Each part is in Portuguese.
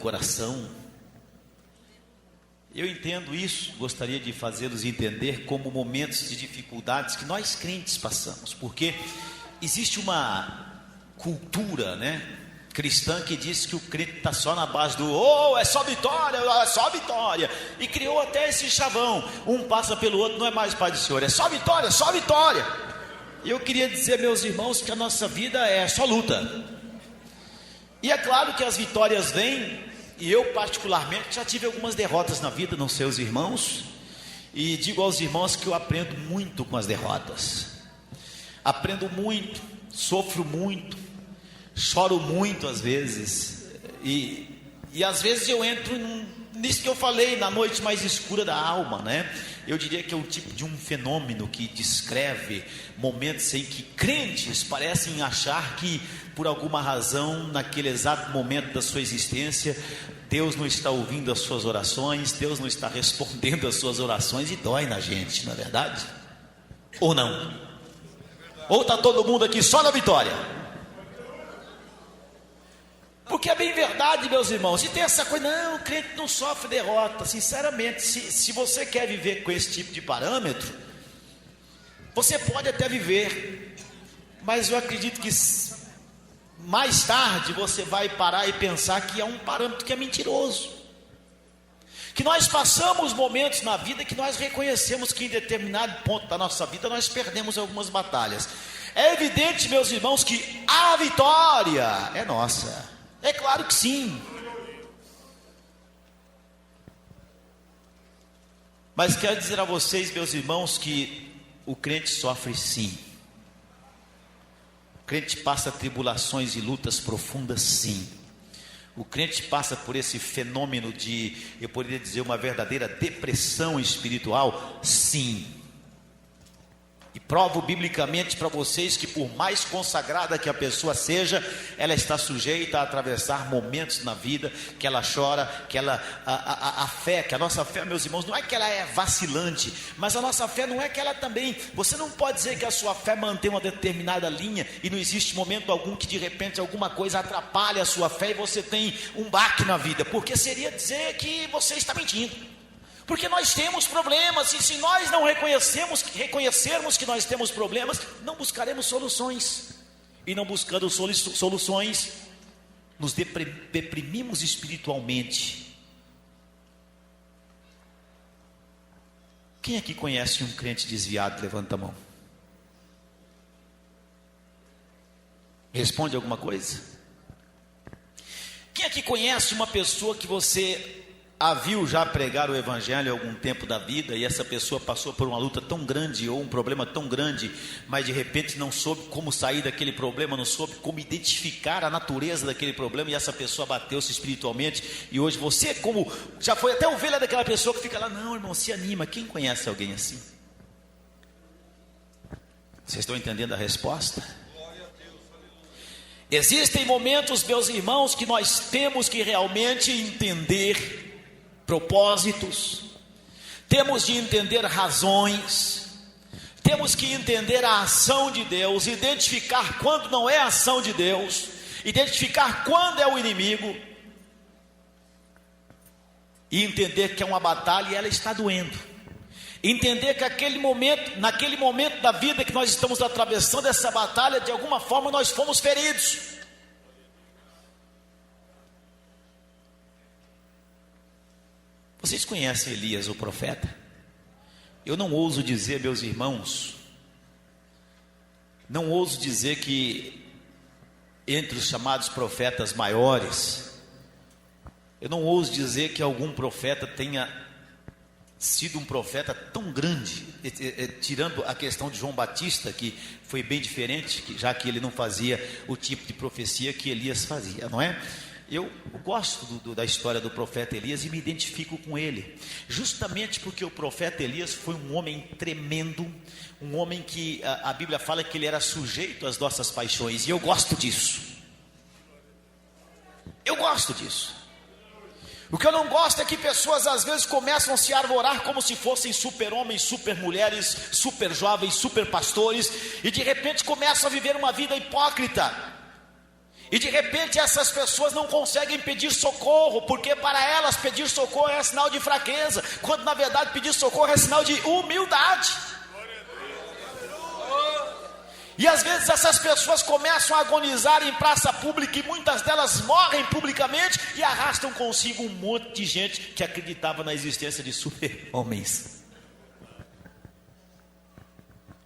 coração. Eu entendo isso, gostaria de fazê-los entender como momentos de dificuldades que nós crentes passamos, porque existe uma cultura, cristã que diz que o crente está só na base do é só vitória, e criou até esse chavão, um passa pelo outro, não é mais Pai do Senhor, é só vitória, só vitória. E eu queria dizer, meus irmãos, que a nossa vida é só luta, e é claro que as vitórias vêm. E eu particularmente já tive algumas derrotas na vida, não sei os irmãos, e digo aos irmãos que eu aprendo muito com as derrotas, aprendo muito, sofro muito, choro muito às vezes, e às vezes eu entro nisso que eu falei, na noite mais escura da alma, eu diria que é um tipo de um fenômeno que descreve momentos em que crentes parecem achar que por alguma razão, naquele exato momento da sua existência, Deus não está ouvindo as suas orações, Deus não está respondendo as suas orações, e dói na gente, não é verdade? Ou não? Ou está todo mundo aqui só na vitória? Porque é bem verdade, meus irmãos, e tem essa coisa, não, o crente não sofre derrota. Sinceramente, se você quer viver com esse tipo de parâmetro, você pode até viver, mas eu acredito que mais tarde você vai parar e pensar que é um parâmetro que é mentiroso, que nós passamos momentos na vida que nós reconhecemos que em determinado ponto da nossa vida nós perdemos algumas batalhas. É evidente, meus irmãos, que a vitória é nossa, é claro que sim, mas quero dizer a vocês, meus irmãos, que o crente sofre sim. O crente passa tribulações e lutas profundas, sim. O crente passa por esse fenômeno de, eu poderia dizer, uma verdadeira depressão espiritual, sim. E provo biblicamente para vocês que por mais consagrada que a pessoa seja, ela está sujeita a atravessar momentos na vida, que ela chora, que ela, a fé, que a nossa fé, meus irmãos, não é que ela é vacilante, mas a nossa fé não é que ela também, você não pode dizer que a sua fé mantém uma determinada linha, e não existe momento algum que de repente alguma coisa atrapalhe a sua fé e você tem um baque na vida, porque seria dizer que você está mentindo. Porque nós temos problemas, e se nós não reconhecermos que nós temos problemas, não buscaremos soluções, e não buscando soluções, nos deprimimos espiritualmente. Quem aqui conhece um crente desviado? Levanta a mão. Responde alguma coisa? Quem aqui conhece uma pessoa que você a viu já pregar o evangelho há algum tempo da vida, e essa pessoa passou por uma luta tão grande, ou um problema tão grande, mas de repente não soube como sair daquele problema, não soube como identificar a natureza daquele problema, e essa pessoa bateu-se espiritualmente, e hoje você, como já foi até ovelha daquela pessoa que fica lá, não irmão, se anima. Quem conhece alguém assim? Vocês estão entendendo a resposta? Existem momentos, meus irmãos, que nós temos que realmente entender propósitos, temos de entender razões, temos que entender a ação de Deus, identificar quando não é a ação de Deus, identificar quando é o inimigo, e entender que é uma batalha e ela está doendo, entender que naquele momento da vida que nós estamos atravessando essa batalha, de alguma forma nós fomos feridos. Vocês conhecem Elias, o profeta? Eu não ouso dizer, meus irmãos, não ouso dizer que entre os chamados profetas maiores, eu não ouso dizer que algum profeta tenha sido um profeta tão grande, tirando a questão de João Batista, que foi bem diferente, já que ele não fazia o tipo de profecia que Elias fazia, não é? Eu gosto da história do profeta Elias e me identifico com ele, justamente porque o profeta Elias foi um homem tremendo, um homem que a Bíblia fala que ele era sujeito às nossas paixões, e eu gosto disso. Eu gosto disso. O que eu não gosto é que pessoas às vezes começam a se arvorar como se fossem super homens, super mulheres, super jovens, super pastores, e de repente começam a viver uma vida hipócrita. E de repente essas pessoas não conseguem pedir socorro, porque para elas pedir socorro é sinal de fraqueza, quando na verdade pedir socorro é sinal de humildade. E às vezes essas pessoas começam a agonizar em praça pública, e muitas delas morrem publicamente e arrastam consigo um monte de gente que acreditava na existência de super-homens.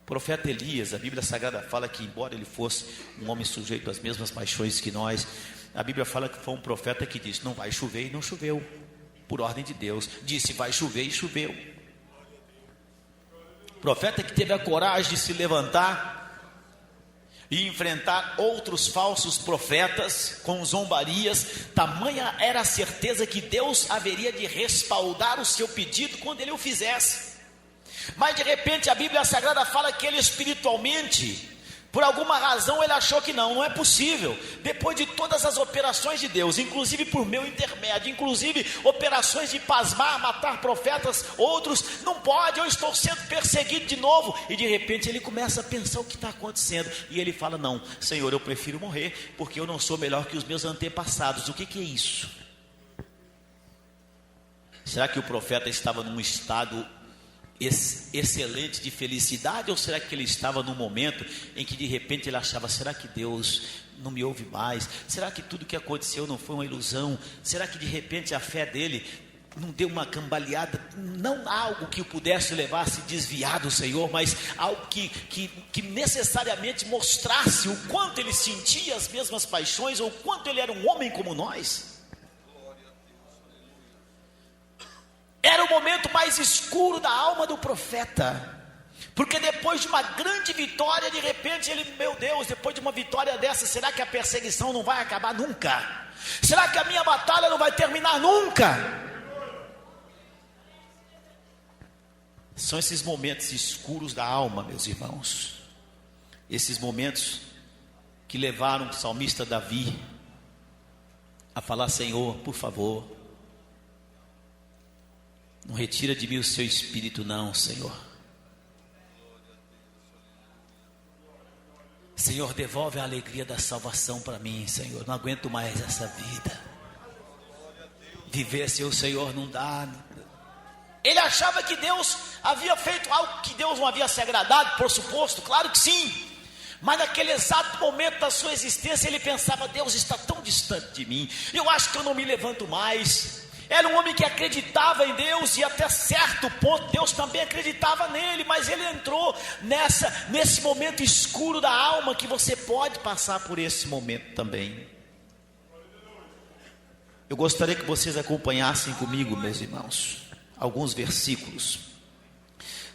O profeta Elias, a Bíblia Sagrada fala que, embora ele fosse um homem sujeito às mesmas paixões que nós, a Bíblia fala que foi um profeta que disse: não vai chover, e não choveu, por ordem de Deus. Disse: vai chover, e choveu. Profeta que teve a coragem de se levantar e enfrentar outros falsos profetas com zombarias. Tamanha era a certeza que Deus haveria de respaldar o seu pedido quando ele o fizesse. Mas de repente a Bíblia Sagrada fala que ele espiritualmente, por alguma razão, ele achou que não é possível. Depois de todas as operações de Deus, inclusive por meu intermédio, inclusive operações de pasmar, matar profetas, outros, não pode, eu estou sendo perseguido de novo. E de repente ele começa a pensar o que está acontecendo, e ele fala: não, Senhor, eu prefiro morrer, porque eu não sou melhor que os meus antepassados. O que é isso? Será que o profeta estava num estado excelente de felicidade, ou será que ele estava num momento em que de repente ele achava: será que Deus não me ouve mais? Será que tudo que aconteceu não foi uma ilusão? Será que de repente a fé dele não deu uma cambaleada? Não algo que o pudesse levar a se desviar do Senhor, mas algo que necessariamente mostrasse o quanto ele sentia as mesmas paixões, ou o quanto ele era um homem como nós. Era o momento mais escuro da alma do profeta, porque depois de uma grande vitória, de repente ele: meu Deus, depois de uma vitória dessa, será que a perseguição não vai acabar nunca? Será que a minha batalha não vai terminar nunca? São esses momentos escuros da alma, meus irmãos, esses momentos que levaram o salmista Davi a falar: Senhor, por favor, não retira de mim o seu espírito, não, Senhor. Senhor, devolve a alegria da salvação para mim, Senhor. Não aguento mais essa vida. Viver sem o Senhor não dá. Ele achava que Deus havia feito algo que Deus não havia se agradado, por suposto, claro que sim. Mas naquele exato momento da sua existência, ele pensava: Deus está tão distante de mim, eu acho que eu não me levanto mais. Era um homem que acreditava em Deus, e até certo ponto Deus também acreditava nele, mas ele entrou nesse momento escuro da alma, que você pode passar por esse momento também. Eu gostaria que vocês acompanhassem comigo, meus irmãos, alguns versículos.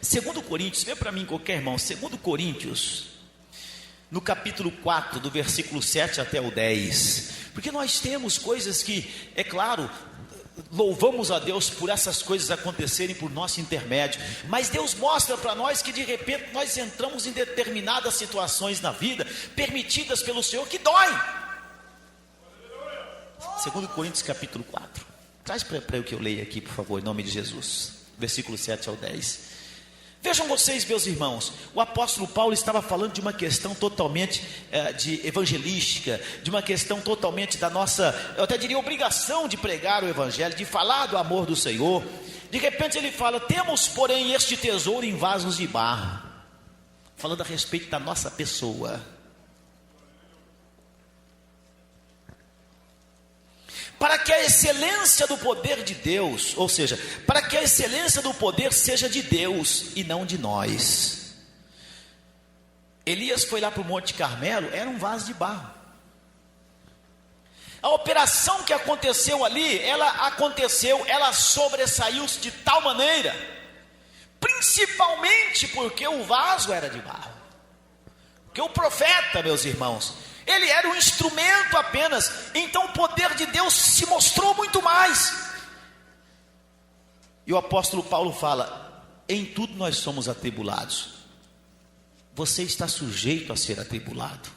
2 Coríntios, vê para mim qualquer irmão, 2 Coríntios, no capítulo 4, do versículo 7 até o 10, porque nós temos coisas que, é claro, louvamos a Deus por essas coisas acontecerem por nosso intermédio, mas Deus mostra para nós que de repente nós entramos em determinadas situações na vida, permitidas pelo Senhor, que dói. 2 Coríntios capítulo 4, traz para eu que eu leia aqui, por favor, em nome de Jesus, versículo 7 ao 10. Vejam vocês, meus irmãos, o apóstolo Paulo estava falando de uma questão totalmente de evangelística, de uma questão totalmente da nossa, eu até diria, obrigação de pregar o evangelho, de falar do amor do Senhor. De repente ele fala: temos, porém, este tesouro em vasos de barro, falando a respeito da nossa pessoa, para que a excelência do poder de Deus, ou seja, para que a excelência do poder seja de Deus e não de nós. Elias foi lá para o Monte Carmelo, era um vaso de barro. A operação que aconteceu ali, ela sobressaiu-se de tal maneira, principalmente porque o vaso era de barro. Porque o profeta, meus irmãos, ele era um instrumento apenas, então o poder de Deus se mostrou muito mais. E o apóstolo Paulo fala: em tudo nós somos atribulados. Você está sujeito a ser atribulado.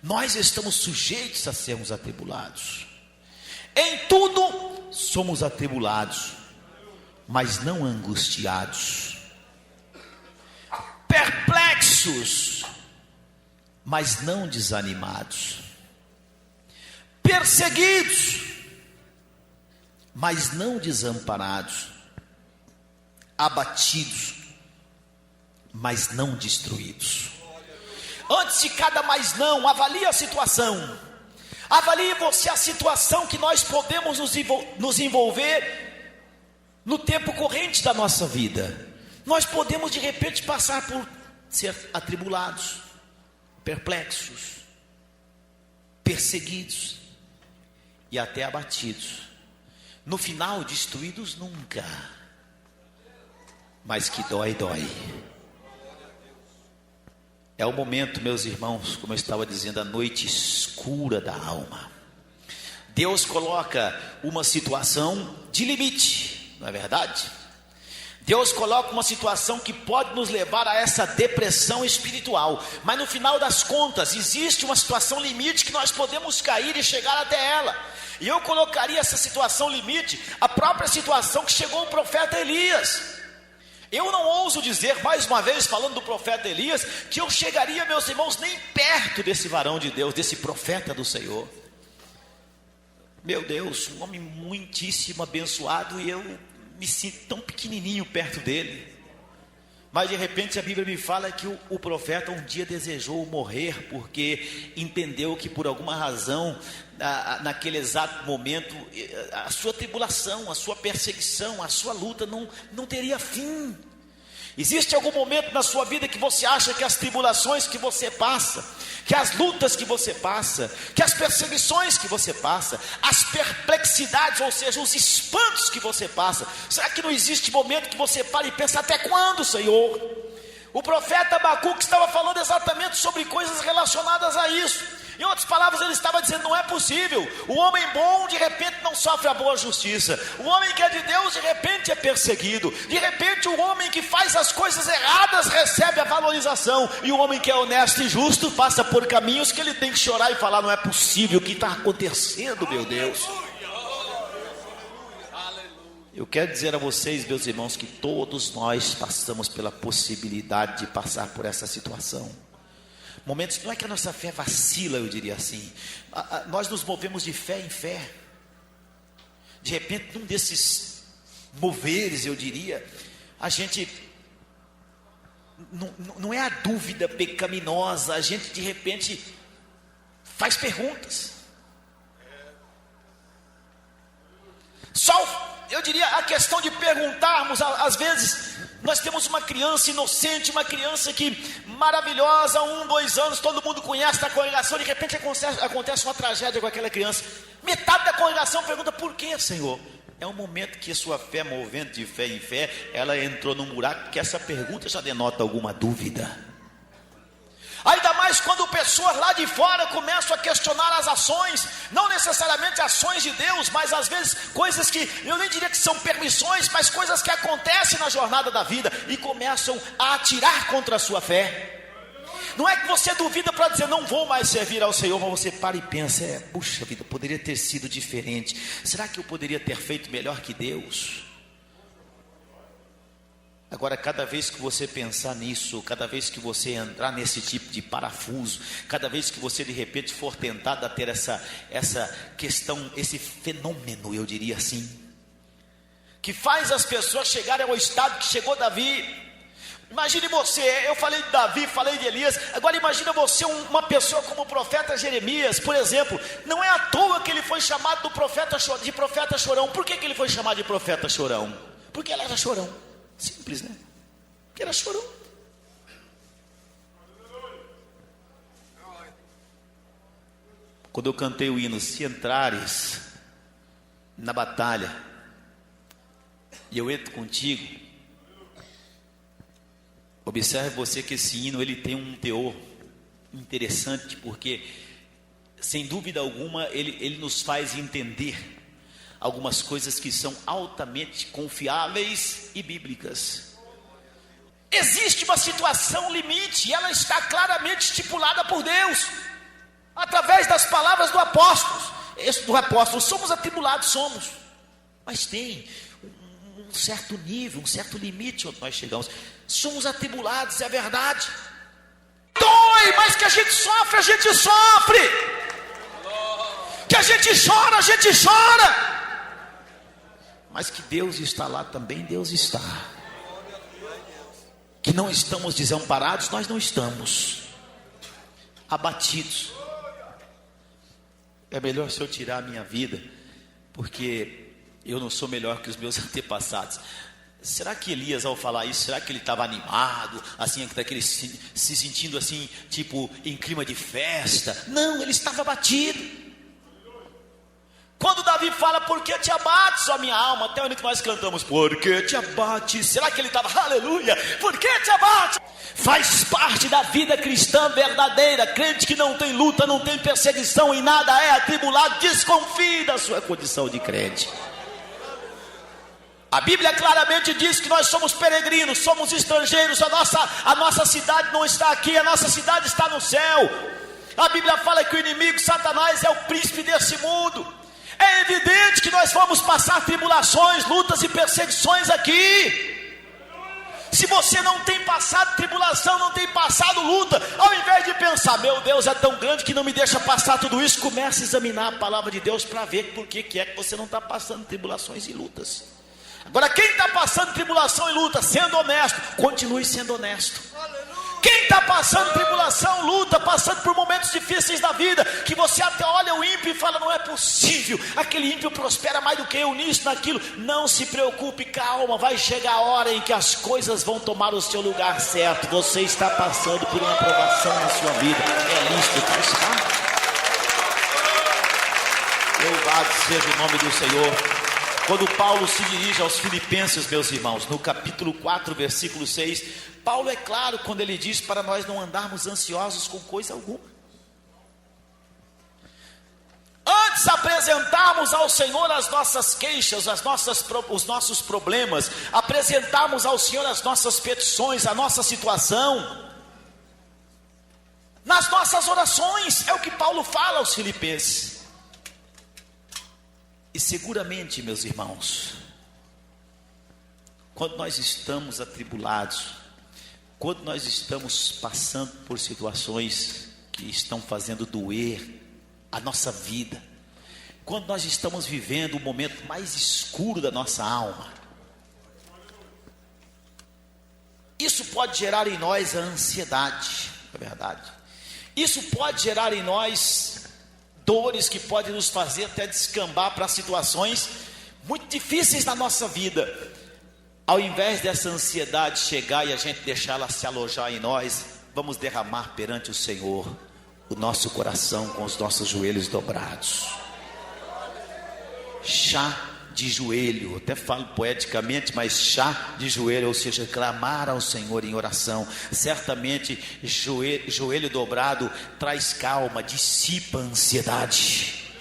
Nós estamos sujeitos a sermos atribulados. Em tudo somos atribulados, mas não angustiados, perplexos, mas não desanimados, perseguidos, mas não desamparados, abatidos, mas não destruídos. Antes de cada mais não, avalie a situação. Avalie você a situação que nós podemos nos envolver no tempo corrente da nossa vida. Nós podemos de repente passar por ser atribulados, perplexos, perseguidos e até abatidos. No final, destruídos nunca, mas que dói. É o momento, meus irmãos, como eu estava dizendo, a noite escura da alma. Deus coloca uma situação de limite, não é verdade? Deus coloca uma situação que pode nos levar a essa depressão espiritual, mas no final das contas, existe uma situação limite que nós podemos cair e chegar até ela. E eu colocaria essa situação limite, a própria situação que chegou o profeta Elias. Eu não ouso dizer, mais uma vez, falando do profeta Elias, que eu chegaria, meus irmãos, nem perto desse varão de Deus, desse profeta do Senhor. Meu Deus, um homem muitíssimo abençoado, e eu me sinto tão pequenininho perto dele. Mas de repente a Bíblia me fala que o profeta um dia desejou morrer, porque entendeu que por alguma razão, naquele exato momento, a sua tribulação, a sua perseguição, a sua luta não teria fim. Existe algum momento na sua vida que você acha que as tribulações que você passa, que as lutas que você passa, que as perseguições que você passa, as perplexidades, ou seja, os espantos que você passa, será que não existe momento que você para e pensa: até quando, Senhor? O profeta Abacuque estava falando exatamente sobre coisas relacionadas a isso. Em outras palavras, ele estava dizendo: não é possível. O homem bom de repente não sofre a boa justiça. O homem que é de Deus de repente é perseguido. De repente o homem que faz as coisas erradas recebe a valorização. E o homem que é honesto e justo passa por caminhos que ele tem que chorar e falar: não é possível, o que está acontecendo, meu Deus? Eu quero dizer a vocês, meus irmãos, que todos nós passamos pela possibilidade de passar por essa situação. Momentos, não é que a nossa fé vacila, eu diria assim. Nós nos movemos de fé em fé. De repente, num desses moveres, eu diria, a gente, não é a dúvida pecaminosa, a gente de repente faz perguntas. Só, eu diria, a questão de perguntarmos, às vezes, nós temos uma criança inocente, uma criança que maravilhosa, 1, 2 anos, todo mundo conhece da congregação, de repente acontece uma tragédia com aquela criança. Metade da congregação pergunta: por que, Senhor? É um momento que a sua fé, movendo de fé em fé, ela entrou num buraco que essa pergunta já denota alguma dúvida. Ainda mais quando pessoas lá de fora começam a questionar as ações, não necessariamente ações de Deus, mas às vezes coisas que eu nem diria que são permissões, mas coisas que acontecem na jornada da vida e começam a atirar contra a sua fé. Não é que você duvida para dizer: não vou mais servir ao Senhor, mas você para e pensa: puxa vida, poderia ter sido diferente. Será que eu poderia ter feito melhor que Deus? Agora, cada vez que você pensar nisso, cada vez que você entrar nesse tipo de parafuso, cada vez que você de repente for tentado a ter essa questão, esse fenômeno, eu diria assim, que faz as pessoas chegarem ao estado que chegou Davi. Imagine você, eu falei de Davi, falei de Elias, agora imagina você uma pessoa como o profeta Jeremias, por exemplo. Não é à toa que ele foi chamado de profeta chorão. Por que ele foi chamado de profeta chorão? Porque ele era chorão. Simples, né? Porque era chorão. Quando eu cantei o hino: se entrares na batalha e eu entro contigo, observe você que esse hino ele tem um teor interessante, porque sem dúvida alguma ele nos faz entender algumas coisas que são altamente confiáveis e bíblicas. Existe uma situação limite, e ela está claramente estipulada por Deus, através das palavras do apóstolo. Somos atribulados, mas tem um certo nível, um certo limite onde nós chegamos. Somos atribulados, é verdade. Dói, mas que a gente sofre. Que a gente chora, mas que Deus está lá também, Deus está. Que não estamos desamparados, nós não estamos. Abatidos. É melhor se eu tirar a minha vida, porque eu não sou melhor que os meus antepassados. Será que Elias, ao falar isso, será que ele estava animado, assim, daquele, se sentindo assim, tipo, em clima de festa? Não, ele estava abatido. Quando Davi fala, por que te abates, ó minha alma? Até onde que nós cantamos, por que te abates? Será que ele estava, aleluia, por que te abates? Faz parte da vida cristã verdadeira. Crente que não tem luta, não tem perseguição, em nada é atribulado, desconfie da sua condição de crente. A Bíblia claramente diz que nós somos peregrinos, somos estrangeiros, a nossa cidade não está aqui, a nossa cidade está no céu. A Bíblia fala que o inimigo, Satanás, é o príncipe desse mundo. É evidente que nós vamos passar tribulações, lutas e perseguições aqui. Se você não tem passado tribulação, não tem passado luta, ao invés de pensar, meu Deus é tão grande que não me deixa passar tudo isso, comece a examinar a palavra de Deus para ver por que é que você não está passando tribulações e lutas. Agora, quem está passando tribulação e luta, sendo honesto, continue sendo honesto. Quem está passando tribulação, luta, passando por momentos difíceis da vida, que você até olha o ímpio e fala, não é possível, aquele ímpio prospera mais do que eu nisso, naquilo. Não se preocupe, calma, vai chegar a hora em que as coisas vão tomar o seu lugar certo. Você está passando por uma provação na sua vida, é lícito, faz parte. Louvado seja o nome do Senhor. Quando Paulo se dirige aos Filipenses, meus irmãos, no capítulo 4, versículo 6, Paulo é claro quando ele diz para nós não andarmos ansiosos com coisa alguma. Antes apresentarmos ao Senhor as nossas queixas, os nossos problemas, apresentarmos ao Senhor as nossas petições, a nossa situação, nas nossas orações, é o que Paulo fala aos Filipenses. E seguramente, meus irmãos, quando nós estamos atribulados, quando nós estamos passando por situações que estão fazendo doer a nossa vida, quando nós estamos vivendo o momento mais escuro da nossa alma, isso pode gerar em nós a ansiedade, é verdade. Isso pode gerar em nós dores que podem nos fazer até descambar para situações muito difíceis na nossa vida. Ao invés dessa ansiedade chegar e a gente deixá-la se alojar em nós, vamos derramar perante o Senhor o nosso coração com os nossos joelhos dobrados. Chá de joelho, até falo poeticamente, mas chá de joelho, ou seja, clamar ao Senhor em oração. Certamente joelho dobrado traz calma, dissipa a ansiedade.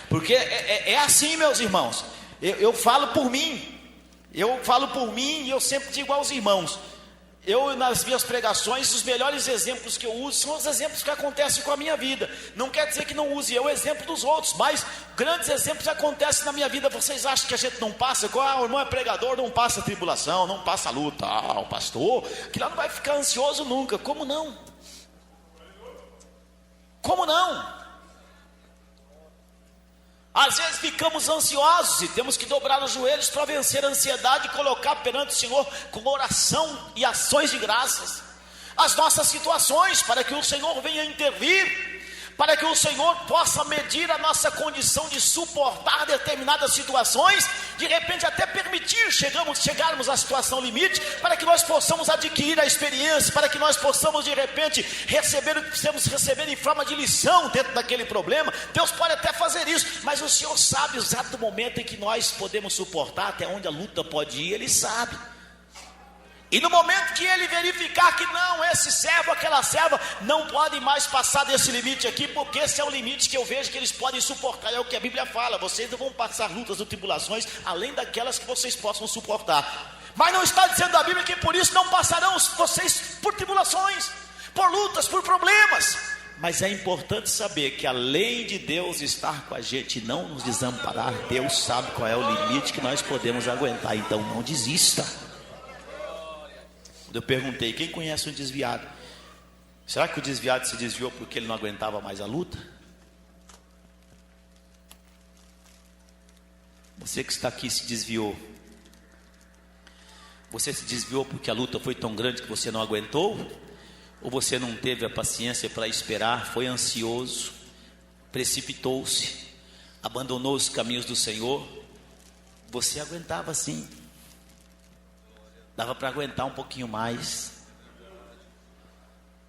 Porque é assim, meus irmãos. Eu falo por mim. E eu sempre digo aos irmãos, eu nas minhas pregações, os melhores exemplos que eu uso são os exemplos que acontecem com a minha vida. Não quer dizer que não use eu o exemplo dos outros, mas grandes exemplos acontecem na minha vida. Vocês acham que a gente não passa? O irmão é pregador, não passa tribulação, não passa luta. O pastor, que lá não vai ficar ansioso nunca. Como não? Como não? Às vezes ficamos ansiosos e temos que dobrar os joelhos para vencer a ansiedade e colocar perante o Senhor com oração e ações de graças as nossas situações, para que o Senhor venha intervir, para que o Senhor possa medir a nossa condição de suportar determinadas situações, de repente até permitir chegarmos à situação limite, para que nós possamos adquirir a experiência, para que nós possamos de repente receber o que precisamos receber em forma de lição dentro daquele problema. Deus pode até fazer isso, mas o Senhor sabe o exato momento em que nós podemos suportar, até onde a luta pode ir, Ele sabe. E no momento que ele verificar que não, esse servo, aquela serva não podem mais passar desse limite aqui, porque esse é o limite que eu vejo que eles podem suportar, é o que a Bíblia fala, vocês não vão passar lutas ou tribulações além daquelas que vocês possam suportar. Mas não está dizendo a Bíblia que por isso não passarão vocês por tribulações, por lutas, por problemas. Mas é importante saber que além de Deus estar com a gente e não nos desamparar, Deus sabe qual é o limite que nós podemos aguentar, então não desista. Eu perguntei, quem conhece um desviado? Será que o desviado se desviou porque ele não aguentava mais a luta? Você que está aqui se desviou. Você se desviou porque a luta foi tão grande que você não aguentou? Ou você não teve a paciência para esperar, foi ansioso, precipitou-se, abandonou os caminhos do Senhor? Você aguentava sim. Dava para aguentar um pouquinho mais.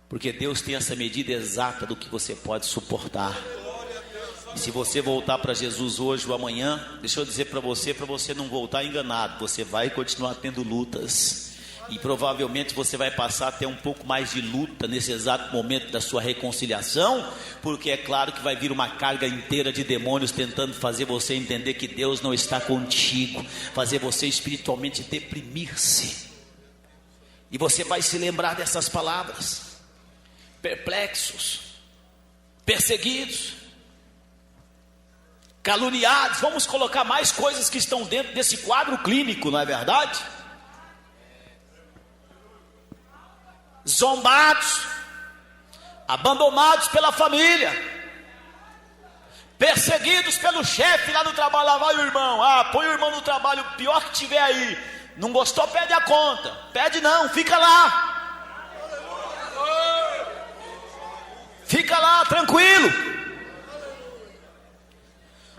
Porque Deus tem essa medida exata do que você pode suportar. E se você voltar para Jesus hoje ou amanhã, deixa eu dizer para você não voltar enganado, você vai continuar tendo lutas. E provavelmente você vai passar a ter um pouco mais de luta nesse exato momento da sua reconciliação, porque é claro que vai vir uma carga inteira de demônios tentando fazer você entender que Deus não está contigo, fazer você espiritualmente deprimir-se. E você vai se lembrar dessas palavras: perplexos, perseguidos, caluniados. Vamos colocar mais coisas que estão dentro desse quadro clínico, não é verdade? Zombados, abandonados pela família, perseguidos pelo chefe lá no trabalho. Lá vai o irmão, põe o irmão no trabalho, o pior que tiver aí. Não gostou, pede a conta. Pede não, fica lá. Fica lá, tranquilo.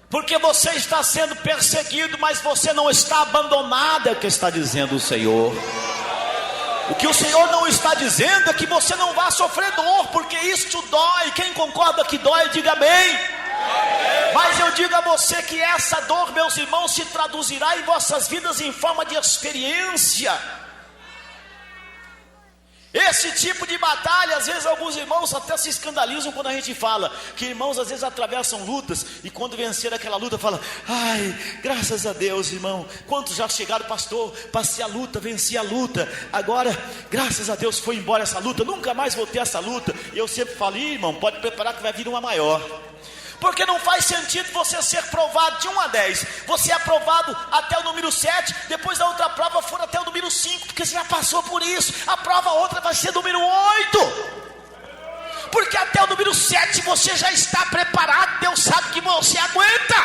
Porque você está sendo perseguido, mas você não está abandonado, é o que está dizendo o Senhor. O que o Senhor não está dizendo é que você não vai sofrer dor, porque isso dói. Quem concorda que dói, diga amém. Mas eu digo a você que essa dor, meus irmãos, se traduzirá em vossas vidas em forma de experiência. Esse tipo de batalha, às vezes alguns irmãos até se escandalizam quando a gente fala que irmãos às vezes atravessam lutas, e quando vencer aquela luta fala: ai, graças a Deus, irmão. Quantos já chegaram, pastor, passei a luta, venci a luta, agora graças a Deus foi embora essa luta, nunca mais vou ter essa luta. E eu sempre falo: irmão, pode preparar que vai vir uma maior. Porque não faz sentido você ser provado de 1 a 10. Você é aprovado até o número 7. Depois da outra prova for até o número 5. Porque você já passou por isso. A prova outra vai ser número 8. Porque até o número 7 você já está preparado. Deus sabe que você aguenta.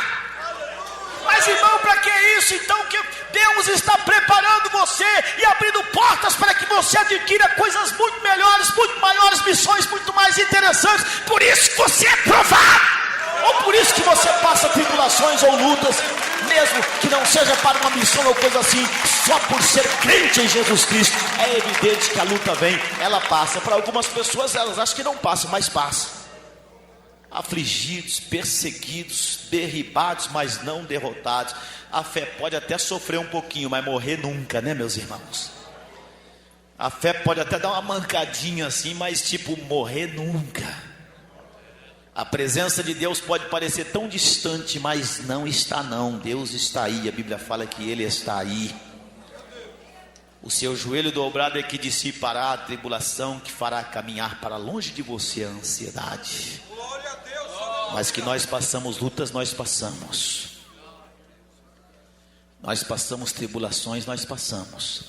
Mas irmão, para que isso? Então que Deus está preparando você e abrindo portas para que você adquira coisas muito melhores, muito maiores, missões muito mais interessantes. Por isso que você é provado. Ou por isso que você passa tribulações ou lutas, mesmo que não seja para uma missão ou coisa assim, só por ser crente em Jesus Cristo. É evidente que a luta vem, ela passa. Para algumas pessoas elas acham que não passa, mas passa. Afligidos, perseguidos, derribados, mas não derrotados. A fé pode até sofrer um pouquinho, mas morrer nunca, né, meus irmãos? A fé pode até dar uma mancadinha assim, mas tipo, morrer nunca. A presença de Deus pode parecer tão distante, mas não está não. Deus está aí, a Bíblia fala que Ele está aí. O seu joelho dobrado é que dissipará a tribulação, que fará caminhar para longe de você a ansiedade. Mas que nós passamos lutas, nós passamos. Nós passamos tribulações, nós passamos.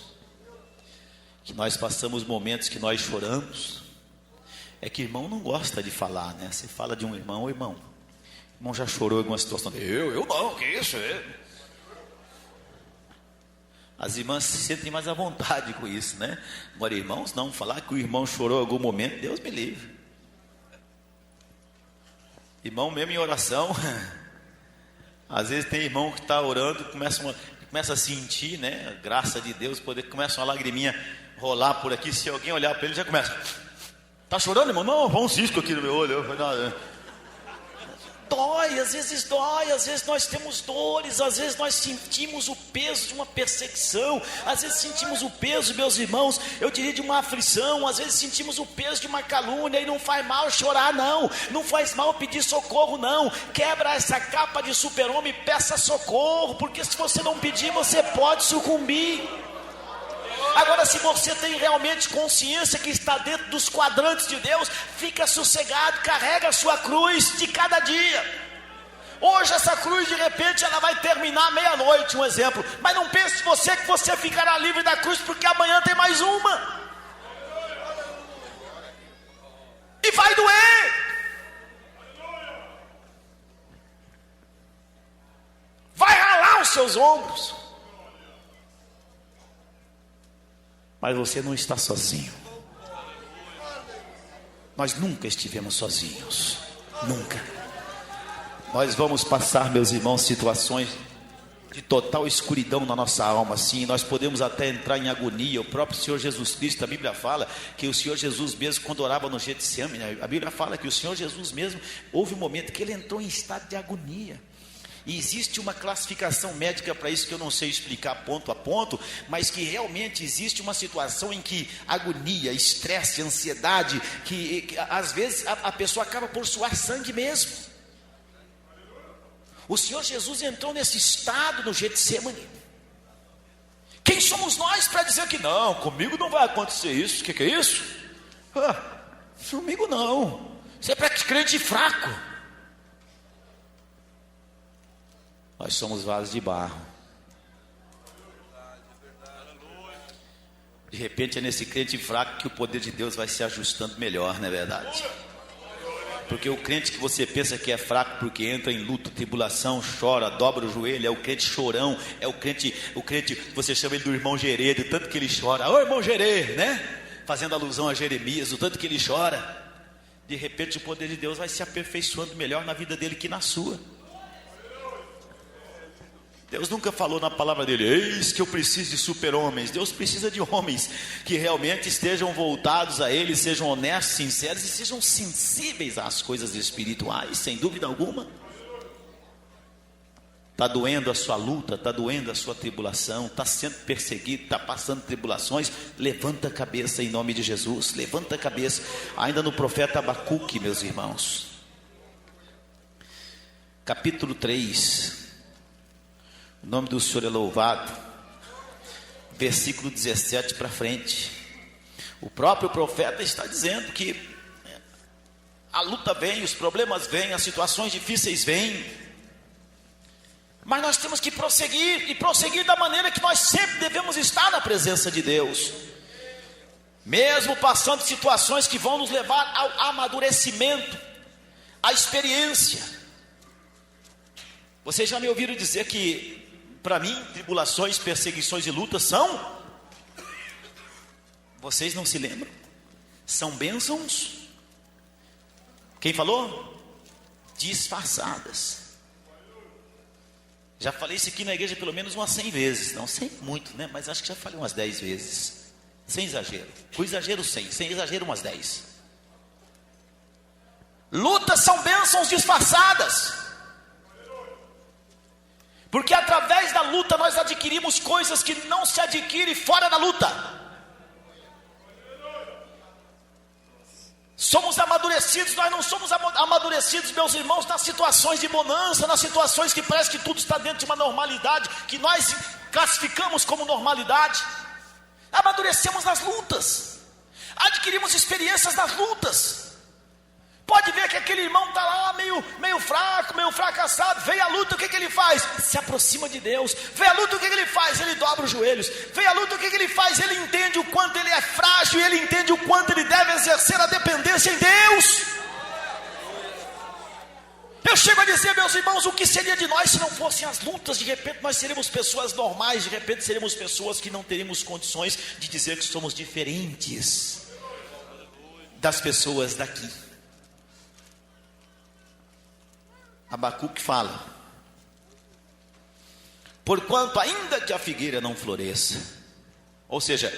Que nós passamos momentos que nós choramos. É que irmão não gosta de falar, né? Você fala de um irmão: ô irmão, o irmão já chorou em alguma situação? Eu não, que isso? As irmãs se sentem mais à vontade com isso, né? Agora, irmãos, não, falar que o irmão chorou em algum momento, Deus me livre. Irmão mesmo em oração, às vezes tem irmão que está orando, começa a sentir, né? A graça de Deus, começa uma lagriminha rolar por aqui, se alguém olhar para ele já começa: tá chorando, irmão? Não, foi um cisco aqui no meu olho. Dói, às vezes nós temos dores, às vezes nós sentimos o peso de uma perseguição, às vezes sentimos o peso, meus irmãos, eu diria de uma aflição, às vezes sentimos o peso de uma calúnia, e não faz mal chorar não, não faz mal pedir socorro não, quebra essa capa de super-homem e peça socorro, porque se você não pedir, você pode sucumbir. Agora, se você tem realmente consciência que está dentro dos quadrantes de Deus, fica sossegado, carrega a sua cruz de cada dia. Hoje essa cruz de repente ela vai terminar meia-noite, um exemplo. Mas não pense você que você ficará livre da cruz, porque amanhã tem mais uma. E vai doer. Vai ralar os seus ombros. Mas você não está sozinho. Nós nunca estivemos sozinhos. Nunca. Nós vamos passar, meus irmãos, situações de total escuridão na nossa alma, sim. Nós podemos até entrar em agonia. O próprio Senhor Jesus Cristo, a Bíblia fala que o Senhor Jesus mesmo, quando orava no Getsemane, a Bíblia fala que o Senhor Jesus mesmo, houve um momento que ele entrou em estado de agonia. E existe uma classificação médica para isso que eu não sei explicar ponto a ponto, mas que realmente existe uma situação em que agonia, estresse, ansiedade, que às vezes a pessoa acaba por suar sangue mesmo. O Senhor Jesus entrou nesse estado no Getsemane. Quem somos nós para dizer que não, comigo não vai acontecer isso? O que é isso? Comigo não. Você é para crente fraco. Nós somos vasos de barro. De repente é nesse crente fraco que o poder de Deus vai se ajustando melhor, não é verdade? Porque o crente que você pensa que é fraco porque entra em luta, tribulação, chora, dobra o joelho, é o crente chorão, é o crente, você chama ele do irmão Gerê, do tanto que ele chora, ô irmão Gerê, né? Fazendo alusão a Jeremias, do tanto que ele chora. De repente o poder de Deus vai se aperfeiçoando melhor na vida dele que na sua. Deus nunca falou na palavra dele, eis que eu preciso de super-homens. Deus precisa de homens que realmente estejam voltados a Ele, sejam honestos, sinceros e sejam sensíveis às coisas espirituais, sem dúvida alguma. Está doendo a sua luta, está doendo a sua tribulação, está sendo perseguido, está passando tribulações, levanta a cabeça em nome de Jesus, levanta a cabeça. Ainda no profeta Abacuque, meus irmãos, capítulo 3, o nome do Senhor é louvado, versículo 17 para frente. O próprio profeta está dizendo que a luta vem, os problemas vêm, as situações difíceis vêm, mas nós temos que prosseguir, e prosseguir da maneira que nós sempre devemos estar na presença de Deus, mesmo passando situações que vão nos levar ao amadurecimento, à experiência. Vocês já me ouviram dizer que, para mim, tribulações, perseguições e lutas são, vocês não se lembram? São bênçãos, quem falou? Disfarçadas. Já falei isso aqui na igreja pelo menos umas 100 vezes, não sei muito, né? Mas acho que já falei umas 10 vezes, sem exagero, com exagero 100, sem exagero umas 10. Lutas são bênçãos disfarçadas. Porque através da luta nós adquirimos coisas que não se adquirem fora da luta. Somos amadurecidos, nós não somos amadurecidos, meus irmãos, nas situações de bonança, nas situações que parece que tudo está dentro de uma normalidade, que nós classificamos como normalidade. Amadurecemos nas lutas, adquirimos experiências nas lutas. Pode ver que aquele irmão está lá meio fraco, meio fracassado. Vem a luta, o que ele faz? Se aproxima de Deus. Vem a luta, o que ele faz? Ele dobra os joelhos. Vem a luta, o que ele faz? Ele entende o quanto ele é frágil, e ele entende o quanto ele deve exercer a dependência em Deus. Eu chego a dizer, meus irmãos, o que seria de nós se não fossem as lutas? De repente nós seríamos pessoas normais, de repente seríamos pessoas que não teríamos condições de dizer que somos diferentes das pessoas daqui. Abacuque fala: porquanto ainda que a figueira não floresça, ou seja,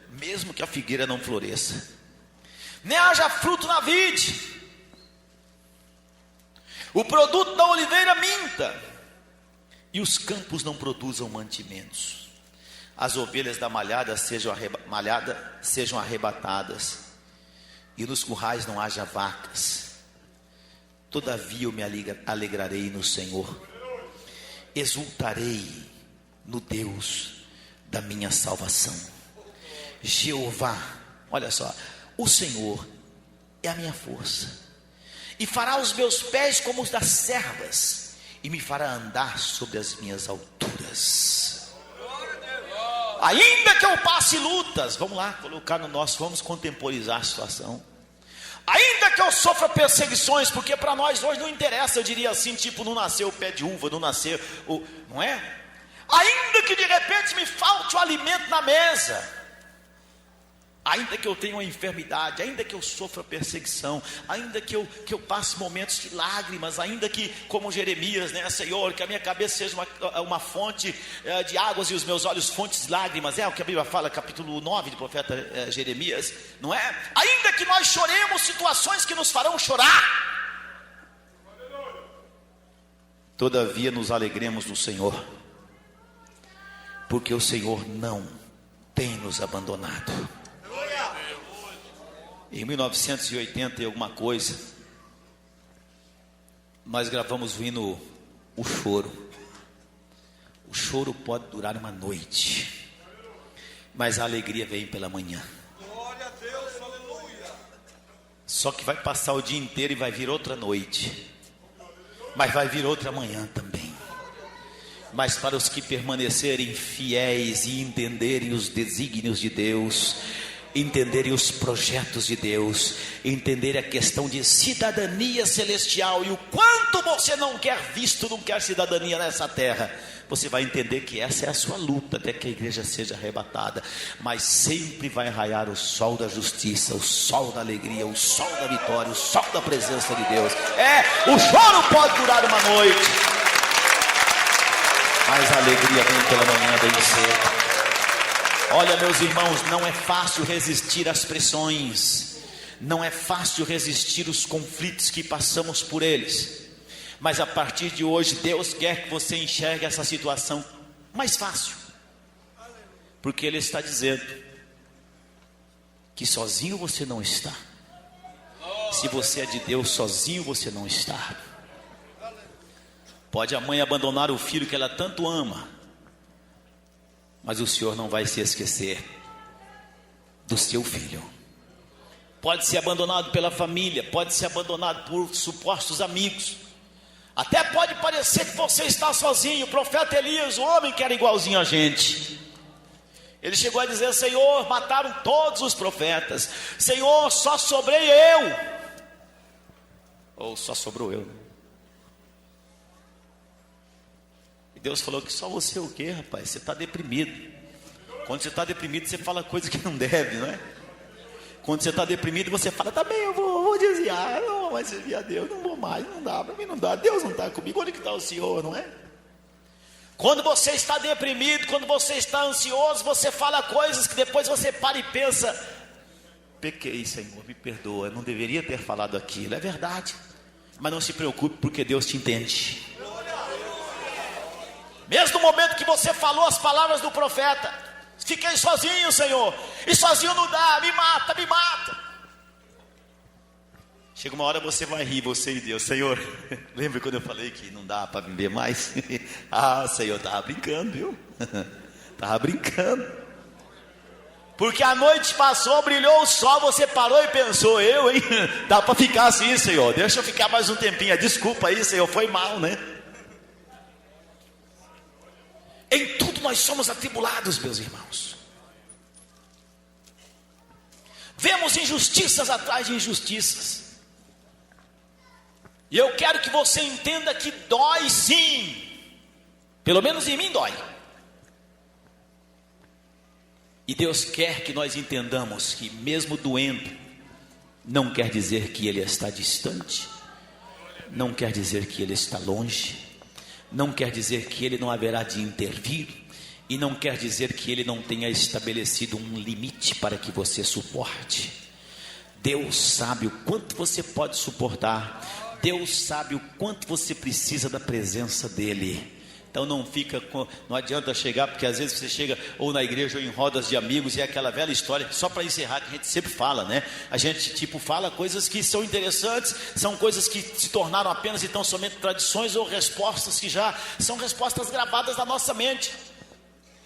mesmo que a figueira não floresça, nem haja fruto na vide, o produto da oliveira minta, e os campos não produzam mantimentos, as ovelhas da malhada sejam arrebatadas, e nos currais não haja vacas, todavia eu me alegrarei no Senhor, exultarei no Deus da minha salvação. Jeová, olha só, o Senhor é a minha força, e fará os meus pés como os das servas, e me fará andar sobre as minhas alturas. Ainda que eu passe lutas, vamos lá, colocar no nosso, vamos contemporizar a situação. Ainda que eu sofra perseguições, porque para nós hoje não interessa, eu diria assim, tipo, não nasceu o pé de uva, não nasceu, não é? me falte o alimento na mesa, ainda que eu tenha uma enfermidade, ainda que eu sofra perseguição, ainda que eu passe momentos de lágrimas, ainda que, como Jeremias, né, Senhor, que a minha cabeça seja uma fonte de águas e os meus olhos fontes de lágrimas, é o que a Bíblia fala, capítulo 9 do profeta Jeremias, não é? Ainda que nós choremos situações que nos farão chorar, todavia nos alegremos no Senhor, porque o Senhor não tem nos abandonado. Em 1980 e alguma coisa, nós gravamos o hino O Choro. O choro pode durar uma noite, mas a alegria vem pela manhã. Glória a Deus, aleluia. Só que vai passar o dia inteiro e vai vir outra noite, mas vai vir outra manhã também. Mas para os que permanecerem fiéis e entenderem os desígnios de Deus, entenderem os projetos de Deus, entenderem a questão de cidadania celestial e o quanto você não quer visto, não quer cidadania nessa terra, você vai entender que essa é a sua luta até que a igreja seja arrebatada. Mas sempre vai raiar o sol da justiça, o sol da alegria, o sol da vitória, o sol da presença de Deus. O choro pode durar uma noite, mas a alegria vem pela manhã bem cedo. Olha, meus irmãos, não é fácil resistir às pressões, não é fácil resistir os conflitos que passamos por eles, mas a partir de hoje Deus quer que você enxergue essa situação mais fácil, porque Ele está dizendo que sozinho você não está. Se você é de Deus, sozinho você não está. Pode a mãe abandonar o filho que ela tanto ama, mas o Senhor não vai se esquecer do seu filho. Pode ser abandonado pela família, pode ser abandonado por supostos amigos, até pode parecer que você está sozinho. O profeta Elias, o homem que era igualzinho a gente, ele chegou a dizer: Senhor, mataram todos os profetas, Senhor, só sobrei eu, ou só sobrou eu. Deus falou que só você o quê, rapaz? Você está deprimido. Quando você está deprimido, você fala coisa que não deve, não é? Quando você está deprimido, você fala: também eu vou desviar, eu não vou mais servir a Deus, não vou mais, não dá, para mim não dá, Deus não está comigo, onde que está o Senhor, não é? Quando você está deprimido, quando você está ansioso, você fala coisas que depois você para e pensa: pequei, Senhor, me perdoa, não deveria ter falado aquilo. É verdade, mas não se preocupe, porque Deus te entende. Mesmo no momento que você falou as palavras do profeta: fiquei sozinho, Senhor, e sozinho não dá, me mata, me mata. Chega uma hora você vai rir, você e Deus: Senhor, lembra quando eu falei que não dá para viver mais? Senhor, estava brincando, viu? Estava brincando. Porque a noite passou, brilhou o sol, você parou e pensou: eu, hein? Dá para ficar assim, Senhor, deixa eu ficar mais um tempinho, desculpa aí, Senhor, foi mal, né? Em tudo nós somos atribulados, meus irmãos. Vemos injustiças atrás de injustiças. E eu quero que você entenda que dói sim. Pelo menos em mim dói. E Deus quer que nós entendamos que mesmo doendo, não quer dizer que Ele está distante, não quer dizer que Ele está longe, não quer dizer que Ele não haverá de intervir, e não quer dizer que Ele não tenha estabelecido um limite para que você suporte. Deus sabe o quanto você pode suportar, Deus sabe o quanto você precisa da presença dEle. Então não adianta chegar, porque às vezes você chega ou na igreja ou em rodas de amigos, e é aquela velha história, só para encerrar, que a gente sempre fala, né? A gente fala coisas que são interessantes, são coisas que se tornaram apenas e tão somente tradições, ou respostas que já são respostas gravadas na nossa mente.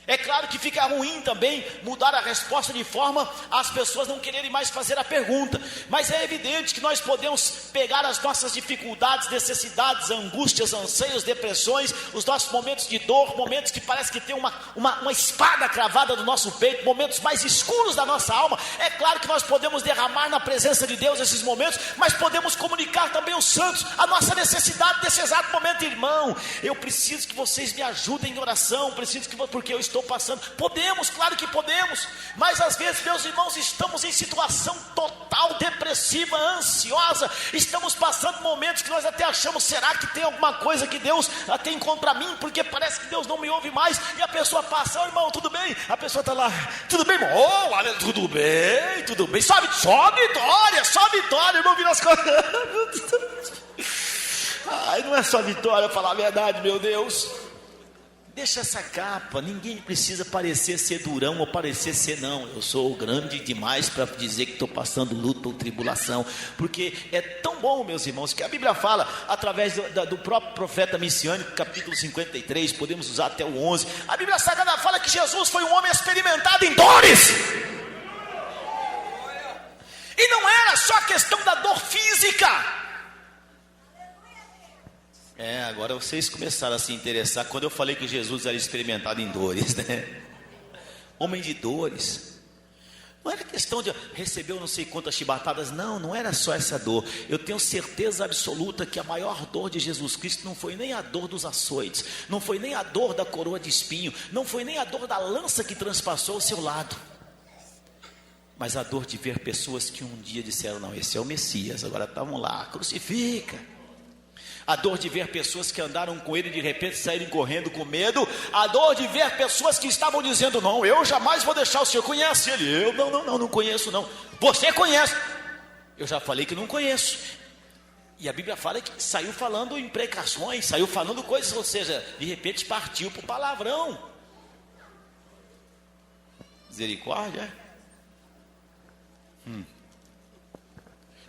É claro que fica ruim também mudar a resposta de forma a as pessoas não quererem mais fazer a pergunta, mas é evidente que nós podemos pegar as nossas dificuldades, necessidades, angústias, anseios, depressões, os nossos momentos de dor, momentos que parece que tem uma espada cravada no nosso peito, momentos mais escuros da nossa alma. É claro que nós podemos derramar na presença de Deus esses momentos, mas podemos comunicar também aos santos a nossa necessidade nesse exato momento. Irmão, eu preciso que vocês me ajudem em oração, porque eu estou estou passando. Podemos, claro que podemos, mas às vezes, meus irmãos, estamos em situação total, depressiva, ansiosa, estamos passando momentos que nós até achamos, será que tem alguma coisa que Deus tem contra mim, porque parece que Deus não me ouve mais, e a pessoa passa, irmão, tudo bem? A pessoa está lá, tudo bem, irmão? Oh, tudo bem, só vitória, irmão, vira as coisas. Ai, não é só vitória, falar a verdade, meu Deus. Deixa essa capa, ninguém precisa parecer ser durão ou parecer ser não. Eu sou grande demais para dizer que estou passando luta ou tribulação, porque é tão bom, meus irmãos, que a Bíblia fala, através do próprio profeta messiânico, capítulo 53, podemos usar até o 11, a Bíblia Sagrada fala que Jesus foi um homem experimentado em dores, e não era só a questão da dor física. Agora vocês começaram a se interessar quando eu falei que Jesus era experimentado em dores, né? Homem de dores. Não era questão de recebeu não sei quantas chibatadas, não era só essa dor. Eu tenho certeza absoluta que a maior dor de Jesus Cristo não foi nem a dor dos açoites, não foi nem a dor da coroa de espinho, não foi nem a dor da lança que transpassou o seu lado, mas a dor de ver pessoas que um dia disseram, não, esse é o Messias, agora estavam lá, crucifica. A dor de ver pessoas que andaram com ele e de repente saírem correndo com medo. A dor de ver pessoas que estavam dizendo, não, eu jamais vou deixar o senhor. Conhece ele? Eu não conheço não. Você conhece? Eu já falei que não conheço. E a Bíblia fala que saiu falando imprecações, saiu falando coisas, ou seja, de repente partiu para o palavrão. Misericórdia.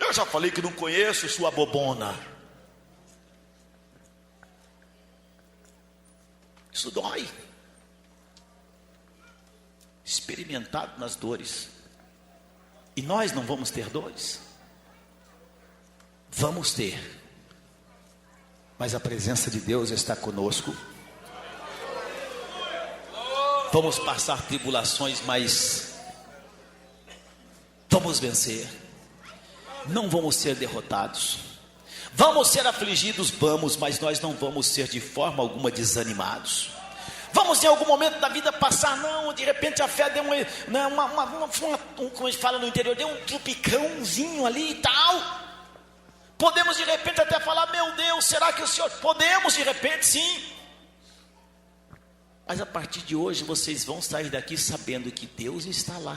Eu já falei que não conheço, sua bobona. Isso dói. Experimentado nas dores. E nós não vamos ter dores? Vamos ter. Mas a presença de Deus está conosco. Vamos passar tribulações, mas vamos vencer. Não vamos ser derrotados. Vamos ser afligidos, vamos, mas nós não vamos ser de forma alguma desanimados. Vamos em algum momento da vida passar, não, de repente a fé deu como a gente fala no interior, deu um tropicãozinho ali e tal. Podemos de repente até falar, meu Deus, será que o Senhor... Podemos de repente, sim. Mas a partir de hoje vocês vão sair daqui sabendo que Deus está lá.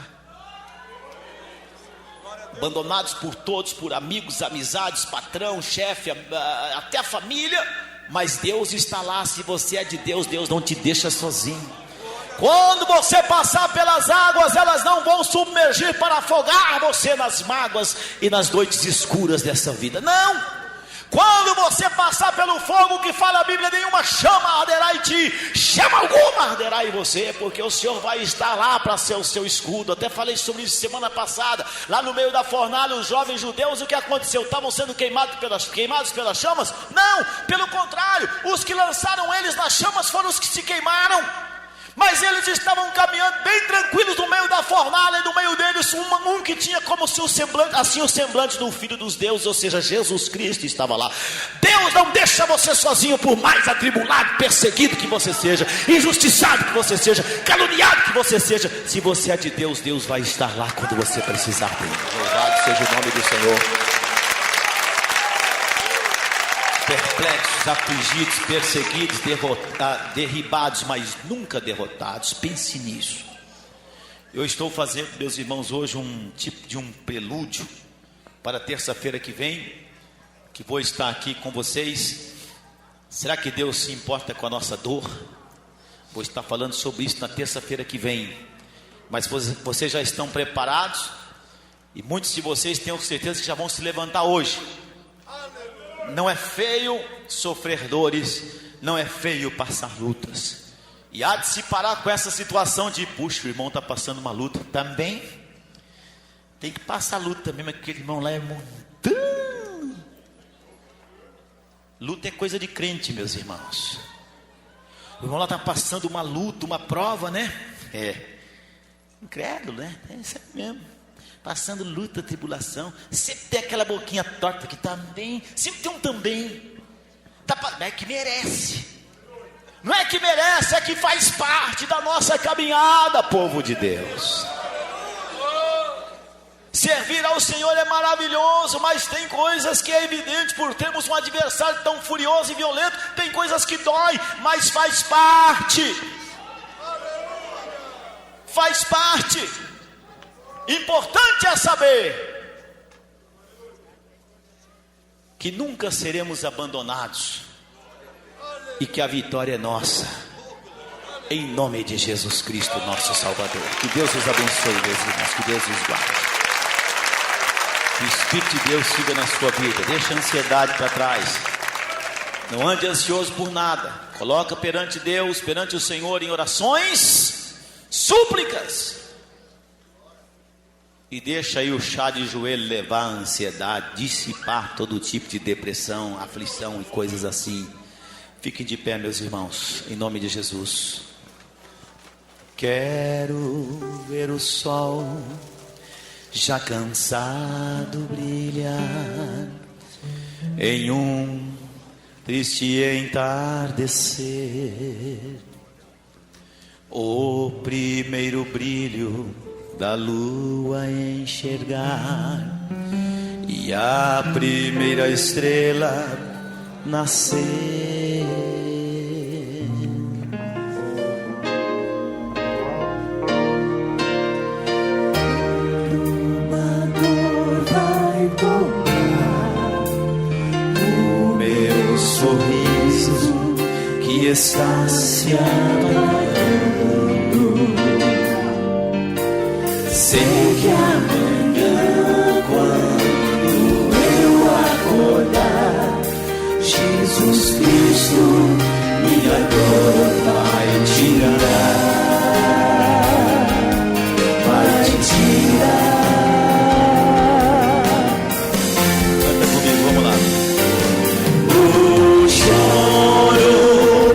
Abandonados por todos, por amigos, amizades, patrão, chefe, até a família, mas Deus está lá. Se você é de Deus, Deus não te deixa sozinho. Quando você passar pelas águas, elas não vão submergir para afogar você nas mágoas e nas noites escuras dessa vida, não. Quando você passar pelo fogo, que fala a Bíblia, nenhuma chama arderá em ti, chama alguma arderá em você, porque o Senhor vai estar lá para ser o seu escudo. Até falei sobre isso semana passada, lá no meio da fornalha, os jovens judeus, o que aconteceu? Estavam sendo queimados pelas chamas? Não, pelo contrário, os que lançaram eles nas chamas foram os que se queimaram. Mas eles estavam caminhando bem tranquilos no meio da fornalha, e no meio deles um que tinha como se o semblante do Filho dos Deuses, ou seja, Jesus Cristo estava lá. Deus não deixa você sozinho, por mais atribulado, perseguido que você seja, injustiçado que você seja, caluniado que você seja. Se você é de Deus, Deus vai estar lá quando você precisar dele. Louvado seja o nome do Senhor. Perplexos, afligidos, perseguidos, derribados, mas nunca derrotados. Pense nisso. Eu estou fazendo, meus irmãos, hoje um tipo de um prelúdio para terça-feira que vem, que vou estar aqui com vocês. Será que Deus se importa com a nossa dor? Vou estar falando sobre isso na terça-feira que vem. Mas vocês já estão preparados? E muitos de vocês tenho certeza que já vão se levantar hoje. Não é feio sofrer dores, não é feio passar lutas. E há de se parar com essa situação de, puxa, o irmão está passando uma luta. Também tem que passar luta também, mas aquele irmão lá é montão. Luta é coisa de crente, meus irmãos. O irmão lá está passando uma luta, uma prova, né? Incrédulo, né? É isso mesmo. Passando luta, tribulação. Sempre tem aquela boquinha torta que também. Sempre tem um também. É que merece. Não é que merece, é que faz parte da nossa caminhada, povo de Deus. Servir ao Senhor é maravilhoso, mas tem coisas que é evidente, por termos um adversário tão furioso e violento, tem coisas que dói, mas faz parte. Faz parte. Importante é saber que nunca seremos abandonados e que a vitória é nossa, em nome de Jesus Cristo, nosso Salvador. Que Deus os abençoe, meus irmãos, que Deus os guarde. Que o Espírito de Deus siga na sua vida. Deixa a ansiedade para trás. Não ande ansioso por nada. Coloca perante Deus, perante o Senhor, em orações, súplicas. E deixa aí o chá de joelho levar a ansiedade, dissipar todo tipo de depressão, aflição e coisas assim. Fiquem de pé, meus irmãos, em nome de Jesus. Quero ver o sol já cansado brilhar em um triste entardecer. O primeiro brilho da lua enxergar e a primeira estrela nascer. Sorriso que está se apagando. Sei que amanhã, quando eu acordar, Jesus Cristo minha dor vai tirar, vai tirar. Canta comigo, vamos lá.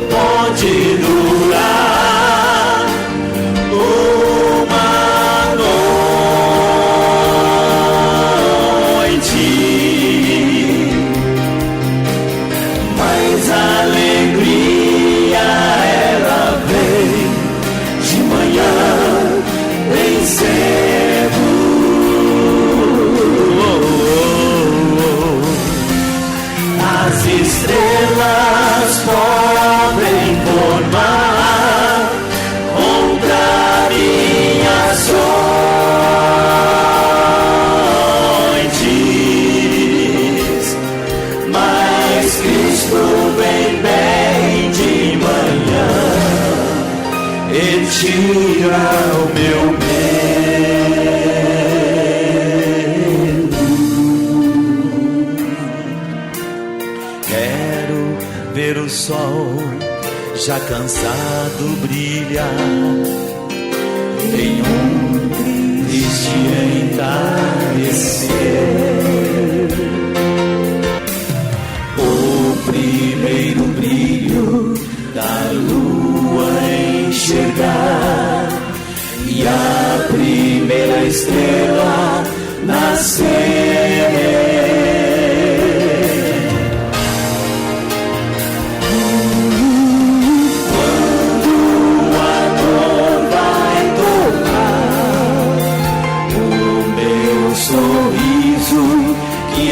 Pode durar uma noite, mas a alegria ela vem de manhã bem cedo. As estrelas podem formar contra minhas noites, mas Cristo vem bem de manhã e tira o meu ver o sol já cansado brilhar em um triste entardecer. O primeiro brilho da lua enxergar e a primeira estrela nascer.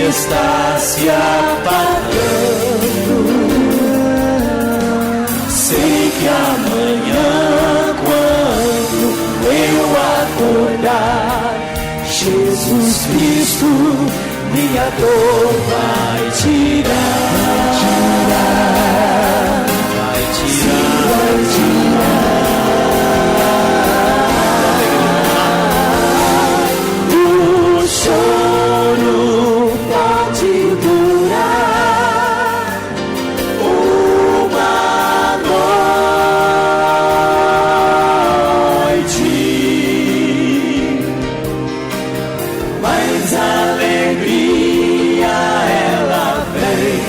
Está se apagando. Sei que amanhã, quando eu acordar, Jesus Cristo minha dor vai tirar, vai tirar. O choro pode durar uma noite, mas a alegria ela vem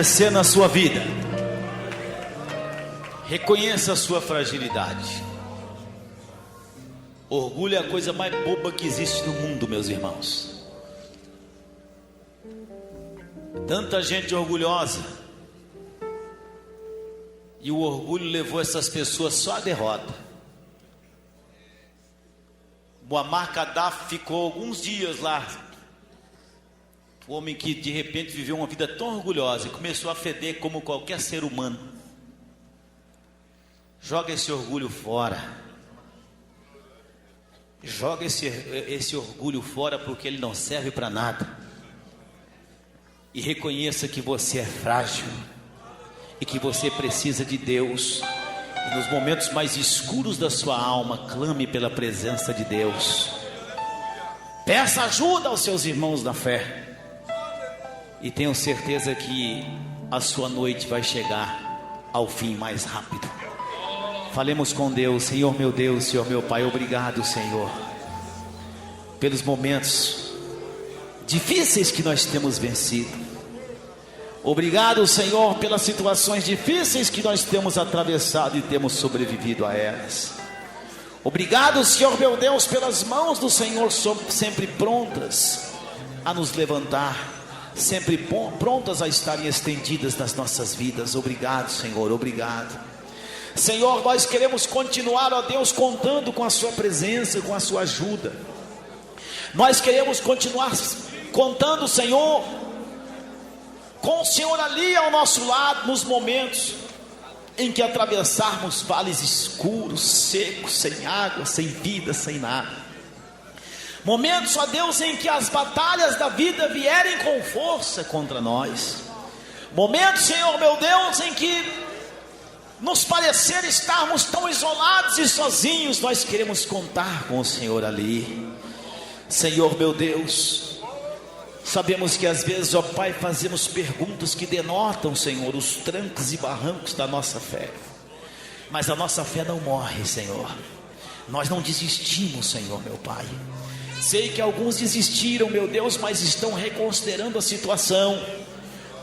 acontecer na sua vida, reconheça a sua fragilidade. Orgulho é a coisa mais boba que existe no mundo, meus irmãos. Tanta gente orgulhosa, e o orgulho levou essas pessoas só à derrota. Muammar Gaddafi ficou alguns dias lá, o homem que de repente viveu uma vida tão orgulhosa e começou a feder como qualquer ser humano. Joga esse orgulho fora. Joga esse orgulho fora, porque ele não serve para nada. E reconheça que você é frágil e que você precisa de Deus. E nos momentos mais escuros da sua alma, clame pela presença de Deus. Peça ajuda aos seus irmãos na fé. E tenho certeza que a sua noite vai chegar ao fim mais rápido. Falemos com Deus. Senhor meu Deus, Senhor meu Pai, obrigado, Senhor, pelos momentos difíceis que nós temos vencido. Obrigado, Senhor, pelas situações difíceis que nós temos atravessado e temos sobrevivido a elas. Obrigado, Senhor meu Deus, pelas mãos do Senhor sempre prontas a nos levantar, sempre prontas a estarem estendidas nas nossas vidas. Obrigado, Senhor, obrigado. Senhor, nós queremos continuar, ó Deus, contando com a sua presença, com a sua ajuda. Nós queremos continuar contando, Senhor, com o Senhor ali ao nosso lado, nos momentos em que atravessarmos vales escuros, secos, sem água, sem vida, sem nada. Momentos, ó Deus, em que as batalhas da vida vierem com força contra nós. Momentos, Senhor meu Deus, em que nos parecer estarmos tão isolados e sozinhos, nós queremos contar com o Senhor ali. Senhor meu Deus, sabemos que às vezes, ó Pai, fazemos perguntas que denotam, Senhor, os trancos e barrancos da nossa fé. Mas a nossa fé não morre, Senhor. Nós não desistimos, Senhor meu Pai. Sei que alguns desistiram, meu Deus, mas estão reconsiderando a situação.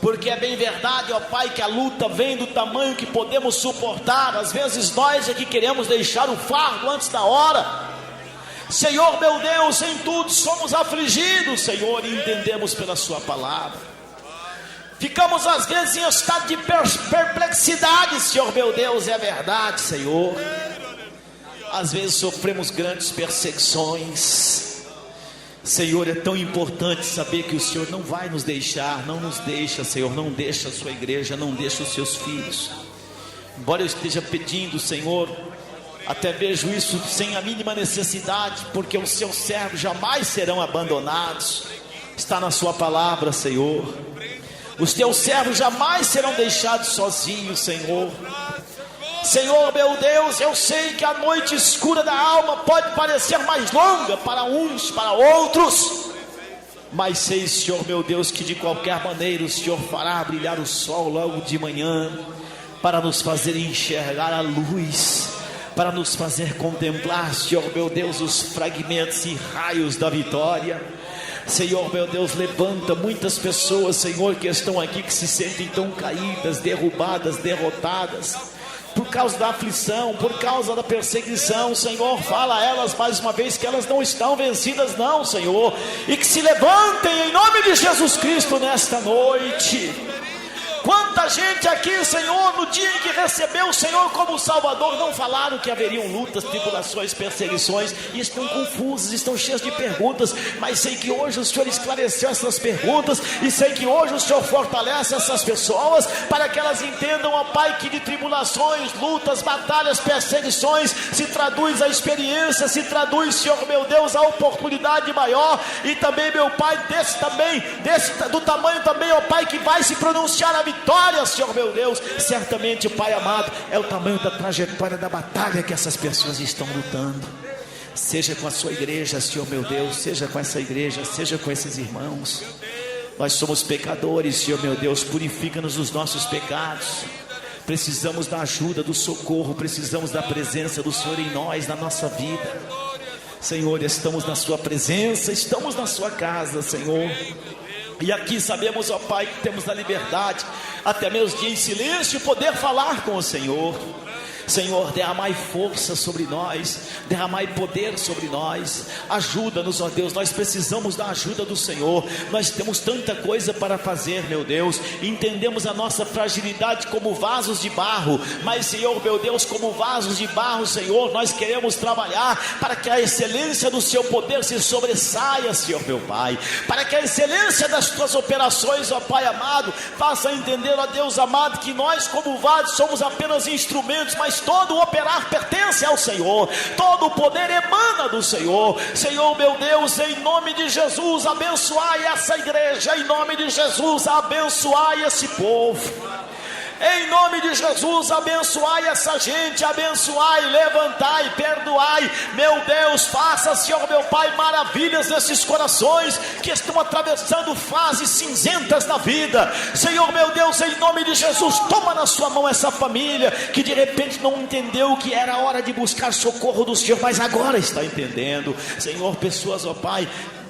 Porque é bem verdade, ó Pai, que a luta vem do tamanho que podemos suportar. Às vezes nós é que queremos deixar o fardo antes da hora. Senhor meu Deus, em tudo somos afligidos, Senhor, e entendemos pela sua palavra. Ficamos às vezes em estado de perplexidade, Senhor meu Deus, é verdade, Senhor. Às vezes sofremos grandes perseguições. Senhor, é tão importante saber que o Senhor não vai nos deixar, não nos deixa, Senhor, não deixa a sua igreja, não deixa os seus filhos. Embora eu esteja pedindo, Senhor, até vejo isso sem a mínima necessidade, porque os seus servos jamais serão abandonados. Está na sua palavra, Senhor. Os teus servos jamais serão deixados sozinhos, Senhor. Senhor meu Deus, eu sei que a noite escura da alma pode parecer mais longa para uns, para outros, mas sei, Senhor meu Deus, que de qualquer maneira o Senhor fará brilhar o sol logo de manhã, para nos fazer enxergar a luz, para nos fazer contemplar, Senhor meu Deus, os fragmentos e raios da vitória. Senhor meu Deus, levanta muitas pessoas, Senhor, que estão aqui, que se sentem tão caídas, derrubadas, derrotadas, por causa da aflição, por causa da perseguição. Senhor, fala a elas mais uma vez que elas não estão vencidas não, Senhor, e que se levantem em nome de Jesus Cristo nesta noite. Quanta gente aqui, Senhor, no dia em que recebeu o Senhor como Salvador, não falaram que haveriam lutas, tribulações, perseguições, e estão confusos, estão cheios de perguntas, mas sei que hoje o Senhor esclareceu essas perguntas, e sei que hoje o Senhor fortalece essas pessoas, para que elas entendam, ó Pai, que de tribulações, lutas, batalhas, perseguições, se traduz a experiência, se traduz, Senhor meu Deus, a oportunidade maior, e também, meu Pai, do tamanho também, ó Pai, que vai se pronunciar a vitória, Senhor meu Deus. Certamente, Pai amado, é o tamanho da trajetória da batalha que essas pessoas estão lutando. Seja com a sua igreja, Senhor meu Deus, seja com essa igreja, seja com esses irmãos. Nós somos pecadores, Senhor meu Deus, purifica-nos dos nossos pecados. Precisamos da ajuda, do socorro, precisamos da presença do Senhor em nós, na nossa vida. Senhor, estamos na sua presença, estamos na sua casa, Senhor. E aqui sabemos, ó Pai, que temos a liberdade, até mesmo de em silêncio poder falar com o Senhor. Senhor, derramai força sobre nós, derramai poder sobre nós, ajuda-nos, ó Deus, nós precisamos da ajuda do Senhor, nós temos tanta coisa para fazer, meu Deus, entendemos a nossa fragilidade como vasos de barro, mas Senhor, meu Deus, como vasos de barro, Senhor, nós queremos trabalhar para que a excelência do Seu poder se sobressaia, Senhor meu Pai, para que a excelência das Tuas operações, ó Pai amado, faça entender, ó Deus amado, que nós como vasos somos apenas instrumentos, mas todo o operar pertence ao Senhor, todo o poder emana do Senhor. Senhor meu Deus, em nome de Jesus, abençoai essa igreja, em nome de Jesus, abençoai esse povo. Em nome de Jesus, abençoai essa gente, abençoai, levantai, perdoai, meu Deus, faça, Senhor meu Pai, maravilhas nesses corações que estão atravessando fases cinzentas na vida. Senhor meu Deus, em nome de Jesus, toma na sua mão essa família que de repente não entendeu que era hora de buscar socorro do Senhor, mas agora está entendendo. Senhor, pessoas, ó Pai,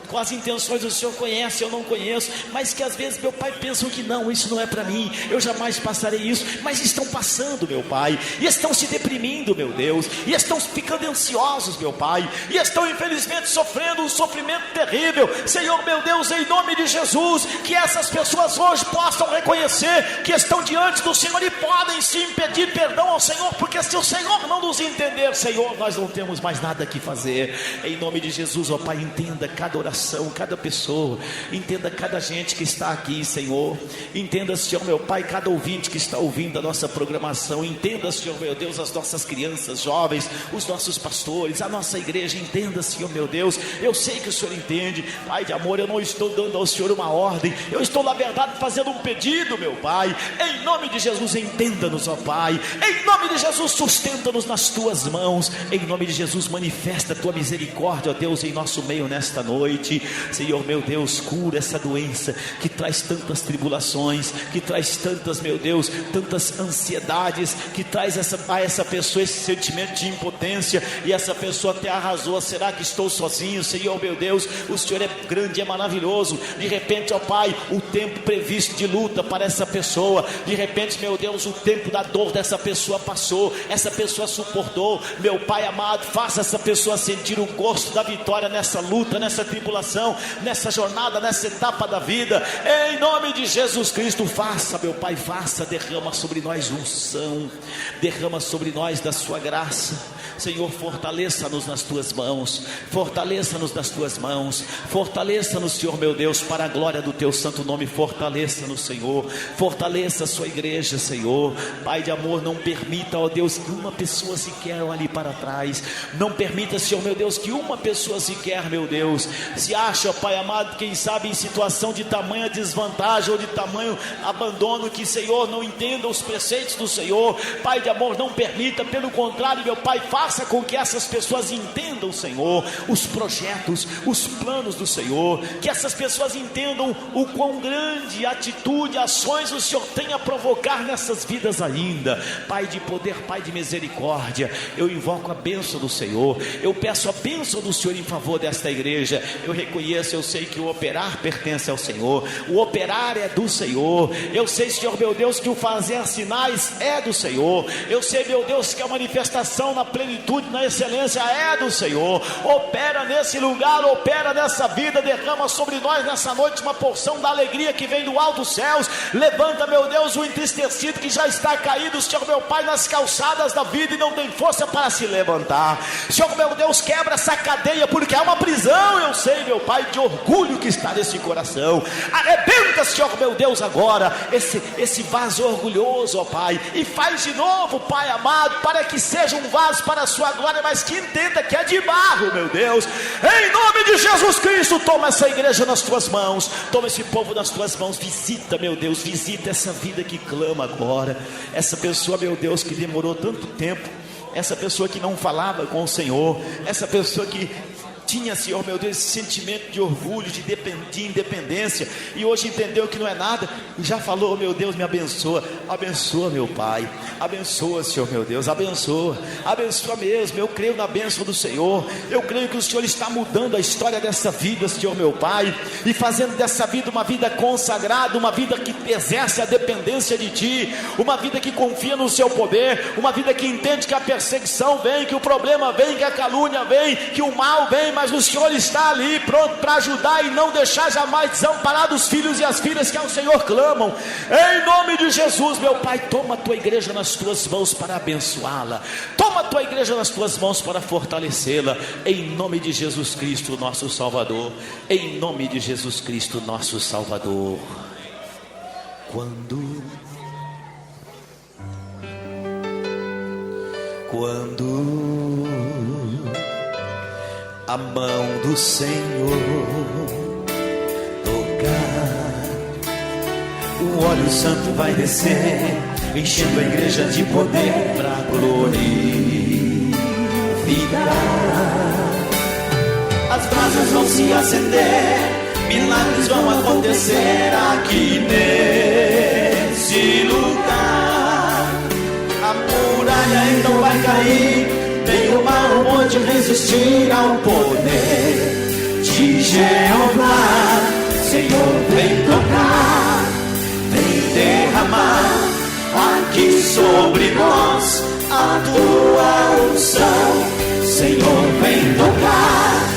com as intenções do Senhor conhece, eu não conheço, mas que às vezes, meu Pai, pensam que não, isso não é para mim, eu jamais passarei isso, mas estão passando, meu Pai, e estão se deprimindo, meu Deus, e estão ficando ansiosos, meu Pai, e estão infelizmente sofrendo um sofrimento terrível. Senhor meu Deus, em nome de Jesus, que essas pessoas hoje possam reconhecer que estão diante do Senhor e podem sim pedir perdão ao Senhor, porque se o Senhor não nos entender, Senhor, nós não temos mais nada que fazer. Em nome de Jesus, ó Pai, entenda cada oração, cada pessoa, entenda cada gente que está aqui, Senhor, entenda, Senhor meu Pai, cada ouvinte que está ouvindo a nossa programação, entenda, Senhor meu Deus, as nossas crianças, jovens, os nossos pastores, a nossa igreja, entenda, Senhor meu Deus, eu sei que o Senhor entende, Pai de amor, eu não estou dando ao Senhor uma ordem, eu estou na verdade fazendo um pedido, meu Pai, em nome de Jesus, entenda-nos, ó Pai, em nome de Jesus, sustenta-nos nas Tuas mãos, em nome de Jesus, manifesta a Tua misericórdia, ó Deus, em nosso meio nesta noite. Senhor meu Deus, cura essa doença que traz tantas tribulações, que traz tantas, meu Deus, tantas ansiedades, que traz a essa pessoa esse sentimento de impotência, e essa pessoa até arrasou, será que estou sozinho? Senhor meu Deus, o Senhor é grande, é maravilhoso. De repente, ó Pai, o tempo previsto de luta para essa pessoa, de repente, meu Deus, o tempo da dor dessa pessoa passou, essa pessoa suportou, meu Pai amado, faça essa pessoa sentir o gosto da vitória nessa luta, nessa tribulação, nessa jornada, nessa etapa da vida, em nome de Jesus Cristo. Faça, meu Pai, faça, derrama sobre nós unção, derrama sobre nós da Sua graça, Senhor, fortaleça-nos nas Tuas mãos, fortaleça-nos nas Tuas mãos, fortaleça-nos, Senhor meu Deus, para a glória do Teu santo nome, fortaleça-nos, Senhor, fortaleça a Sua igreja, Senhor, Pai de amor, não permita, ó Deus, que uma pessoa sequer ali para trás, não permita, Senhor meu Deus, que uma pessoa sequer, meu Deus, se acha, Pai amado, quem sabe em situação de tamanha desvantagem ou de tamanho abandono, que, Senhor, não entenda os preceitos do Senhor. Pai de amor, não permita, pelo contrário, meu Pai, faça com que essas pessoas entendam, Senhor, os projetos, os planos do Senhor, que essas pessoas entendam o quão grande atitude, ações o Senhor tem a provocar nessas vidas ainda. Pai de poder, Pai de misericórdia, eu invoco a bênção do Senhor, eu peço a bênção do Senhor em favor desta igreja. Eu reconheço, eu sei que o operar pertence ao Senhor, o operar é do Senhor, eu sei, Senhor meu Deus, que o fazer sinais é do Senhor, eu sei, meu Deus, que a manifestação na plenitude, na excelência é do Senhor. Opera nesse lugar, opera nessa vida, derrama sobre nós nessa noite uma porção da alegria que vem do alto dos céus. Levanta, meu Deus, o entristecido que já está caído, Senhor meu Pai, nas calçadas da vida e não tem força para se levantar. Senhor meu Deus, quebra essa cadeia, porque é uma prisão, eu sei, meu Pai, de orgulho que está nesse coração. Arrebenta, Senhor meu Deus, agora esse vaso orgulhoso, ó Pai, e faz de novo, Pai amado, para que seja um vaso para a Sua glória, mas que entenda que é de barro, meu Deus. Em nome de Jesus Cristo, toma essa igreja nas Tuas mãos, toma esse povo nas Tuas mãos, visita, meu Deus, visita essa vida que clama agora, essa pessoa, meu Deus, que demorou tanto tempo, essa pessoa que não falava com o Senhor, essa pessoa que tinha, Senhor meu Deus, esse sentimento de orgulho, de independência, e hoje entendeu que não é nada, e já falou: meu Deus, me abençoa, abençoa meu Pai, abençoa, Senhor meu Deus, abençoa mesmo. Eu creio na bênção do Senhor, eu creio que o Senhor está mudando a história dessa vida, Senhor meu Pai, e fazendo dessa vida uma vida consagrada, uma vida que exerce a dependência de Ti, uma vida que confia no Seu poder, uma vida que entende que a perseguição vem, que o problema vem, que a calúnia vem, que o mal vem, mas o Senhor está ali pronto para ajudar e não deixar jamais desamparados os filhos e as filhas que ao Senhor clamam. Em nome de Jesus, meu Pai, toma a tua igreja nas tuas mãos para abençoá-la, toma a tua igreja nas tuas mãos para fortalecê-la, em nome de Jesus Cristo, nosso Salvador, em nome de Jesus Cristo, nosso Salvador. Quando a mão do Senhor tocar, o óleo santo vai descer, enchendo a igreja de poder para glorificar. As brasas vão se acender, milagres vão acontecer aqui nesse lugar. A muralha então vai cair, nem o mal pode resistir ao poder de Jeová. Senhor, vem tocar, vem derramar aqui sobre nós a tua unção. Senhor, vem tocar,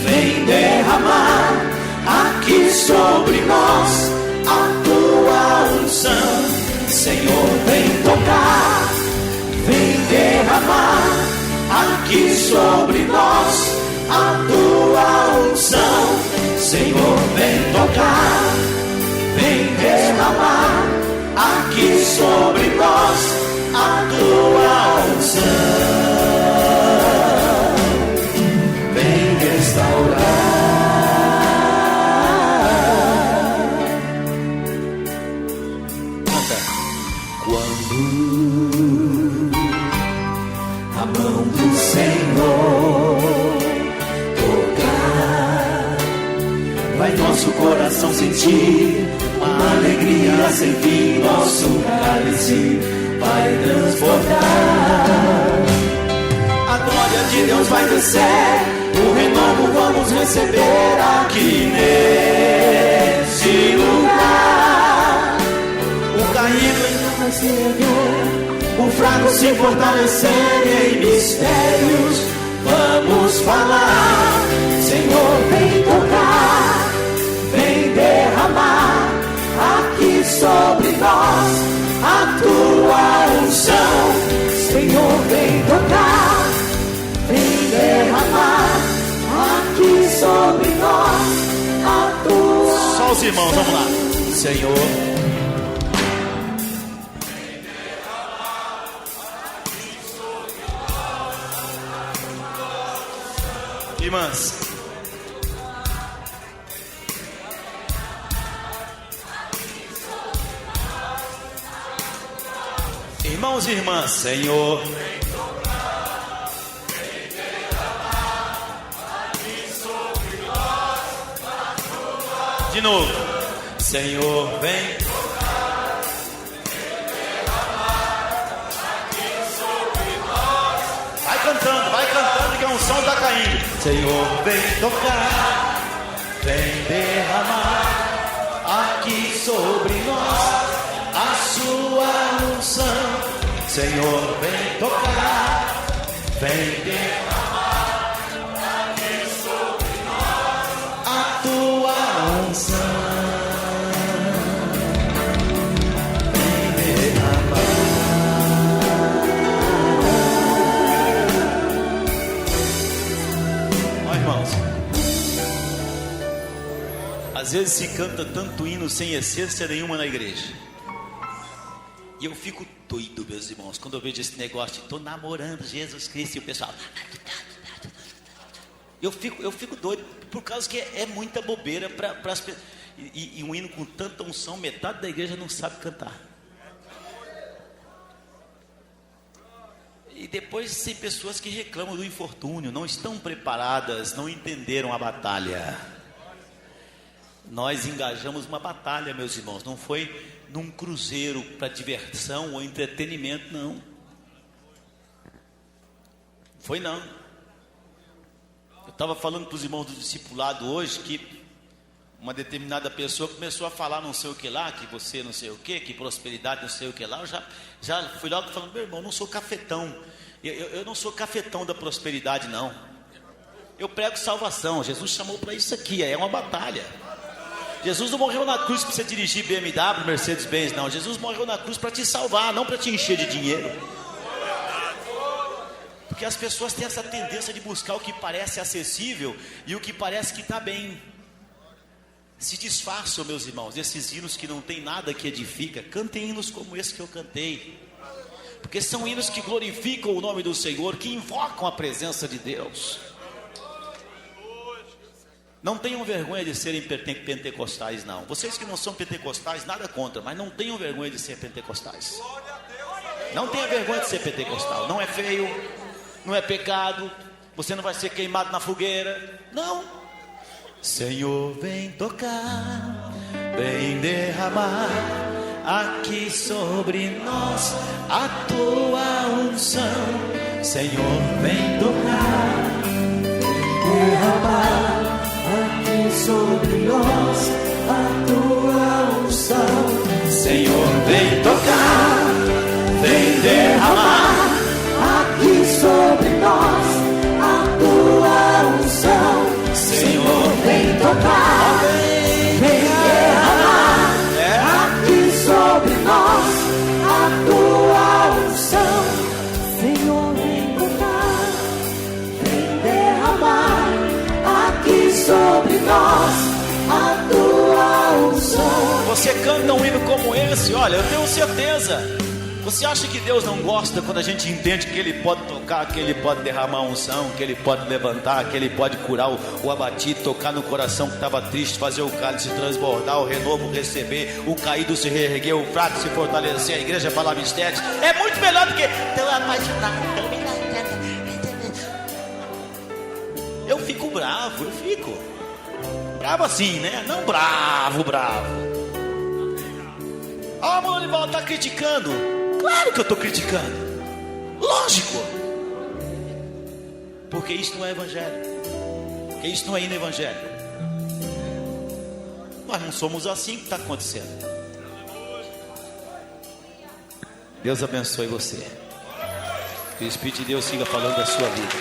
vem derramar aqui sobre nós a tua unção. Senhor, vem tocar, vem derramar aqui sobre nós a tua unção. Senhor, vem tocar, vem derramar aqui sobre nós a tua unção. Vem restaurar. Quando a mão do Senhor tocar, vai nosso coração sentir uma alegria sem fim, nosso cálice vai transbordar. A glória de Deus vai descer, o renovo vamos receber aqui nesse lugar. O caído então vai se erguer, o fraco se fortalecer, em mistérios vamos falar. Senhor, vem tocar, vem derramar aqui sobre nós a tua unção. Senhor, vem tocar, vem derramar aqui sobre nós a tua. Só os irmãos, vamos lá. Senhor, irmãs, irmãos e irmãs, Senhor, de novo, Senhor, vem. Vai cantando que a unção está caindo. Senhor, vem tocar, vem derramar aqui sobre nós a sua unção. Senhor, vem tocar, vem derramar aqui sobre nós a tua unção. Às vezes se canta tanto hino sem essência nenhuma na igreja. E eu fico doido, meus irmãos, quando eu vejo esse negócio de estou namorando Jesus Cristo e o pessoal. Eu fico doido, por causa que é muita bobeira para as pessoas. E um hino com tanta unção, metade da igreja não sabe cantar. E depois tem pessoas que reclamam do infortúnio, não estão preparadas, não entenderam a batalha. Nós engajamos uma batalha, meus irmãos, não foi num cruzeiro para diversão ou entretenimento, não. Foi não. Eu estava falando para os irmãos do discipulado hoje que uma determinada pessoa começou a falar não sei o que lá, que você não sei o que prosperidade não sei o que lá. Eu já fui logo falando, meu irmão, eu não sou cafetão. Eu não sou cafetão da prosperidade, não. Eu prego salvação. Jesus chamou para isso aqui, é uma batalha. Jesus não morreu na cruz para você dirigir BMW, Mercedes-Benz, não. Jesus morreu na cruz para te salvar, não para te encher de dinheiro. Porque as pessoas têm essa tendência de buscar o que parece acessível e o que parece que está bem. Se disfarçam, meus irmãos, desses hinos que não tem nada que edifica. Cantem hinos como esse que eu cantei, porque são hinos que glorificam o nome do Senhor, que invocam a presença de Deus. Não tenham vergonha de serem pentecostais, não. Vocês que não são pentecostais, nada contra, mas não tenham vergonha de ser pentecostais. Não tenha vergonha de ser pentecostal. Não é feio, não é pecado, você não vai ser queimado na fogueira. Não. Senhor, vem tocar, vem derramar aqui sobre nós a tua unção. Senhor, vem tocar, vem derramar aqui sobre nós a tua unção. Senhor, vem tocar, vem derramar aqui sobre nós a tua unção. Senhor, vem tocar, vem derramar aqui sobre nós a tua unção. Senhor, vem tocar, vem derramar aqui sobre nós a tua unção. Você canta um hino como esse, olha, eu tenho certeza. Você acha que Deus não gosta quando a gente entende que Ele pode tocar, que Ele pode derramar unção, que Ele pode levantar, que Ele pode curar o abatido, tocar no coração que estava triste, fazer o cálice transbordar, o renovo receber, o caído se reerguer, o fraco se fortalecer, a igreja falar mistério? É muito melhor do que tão apaixonado. Eu fico bravo, bravo assim, né? Não bravo. Ah, mano, ele está criticando. Claro que eu estou criticando. Lógico. Porque isso não é evangelho. Porque isso não é hino evangélico. Nós não somos assim. O que está acontecendo? Deus abençoe você. Que o Espírito de Deus siga falando da sua vida.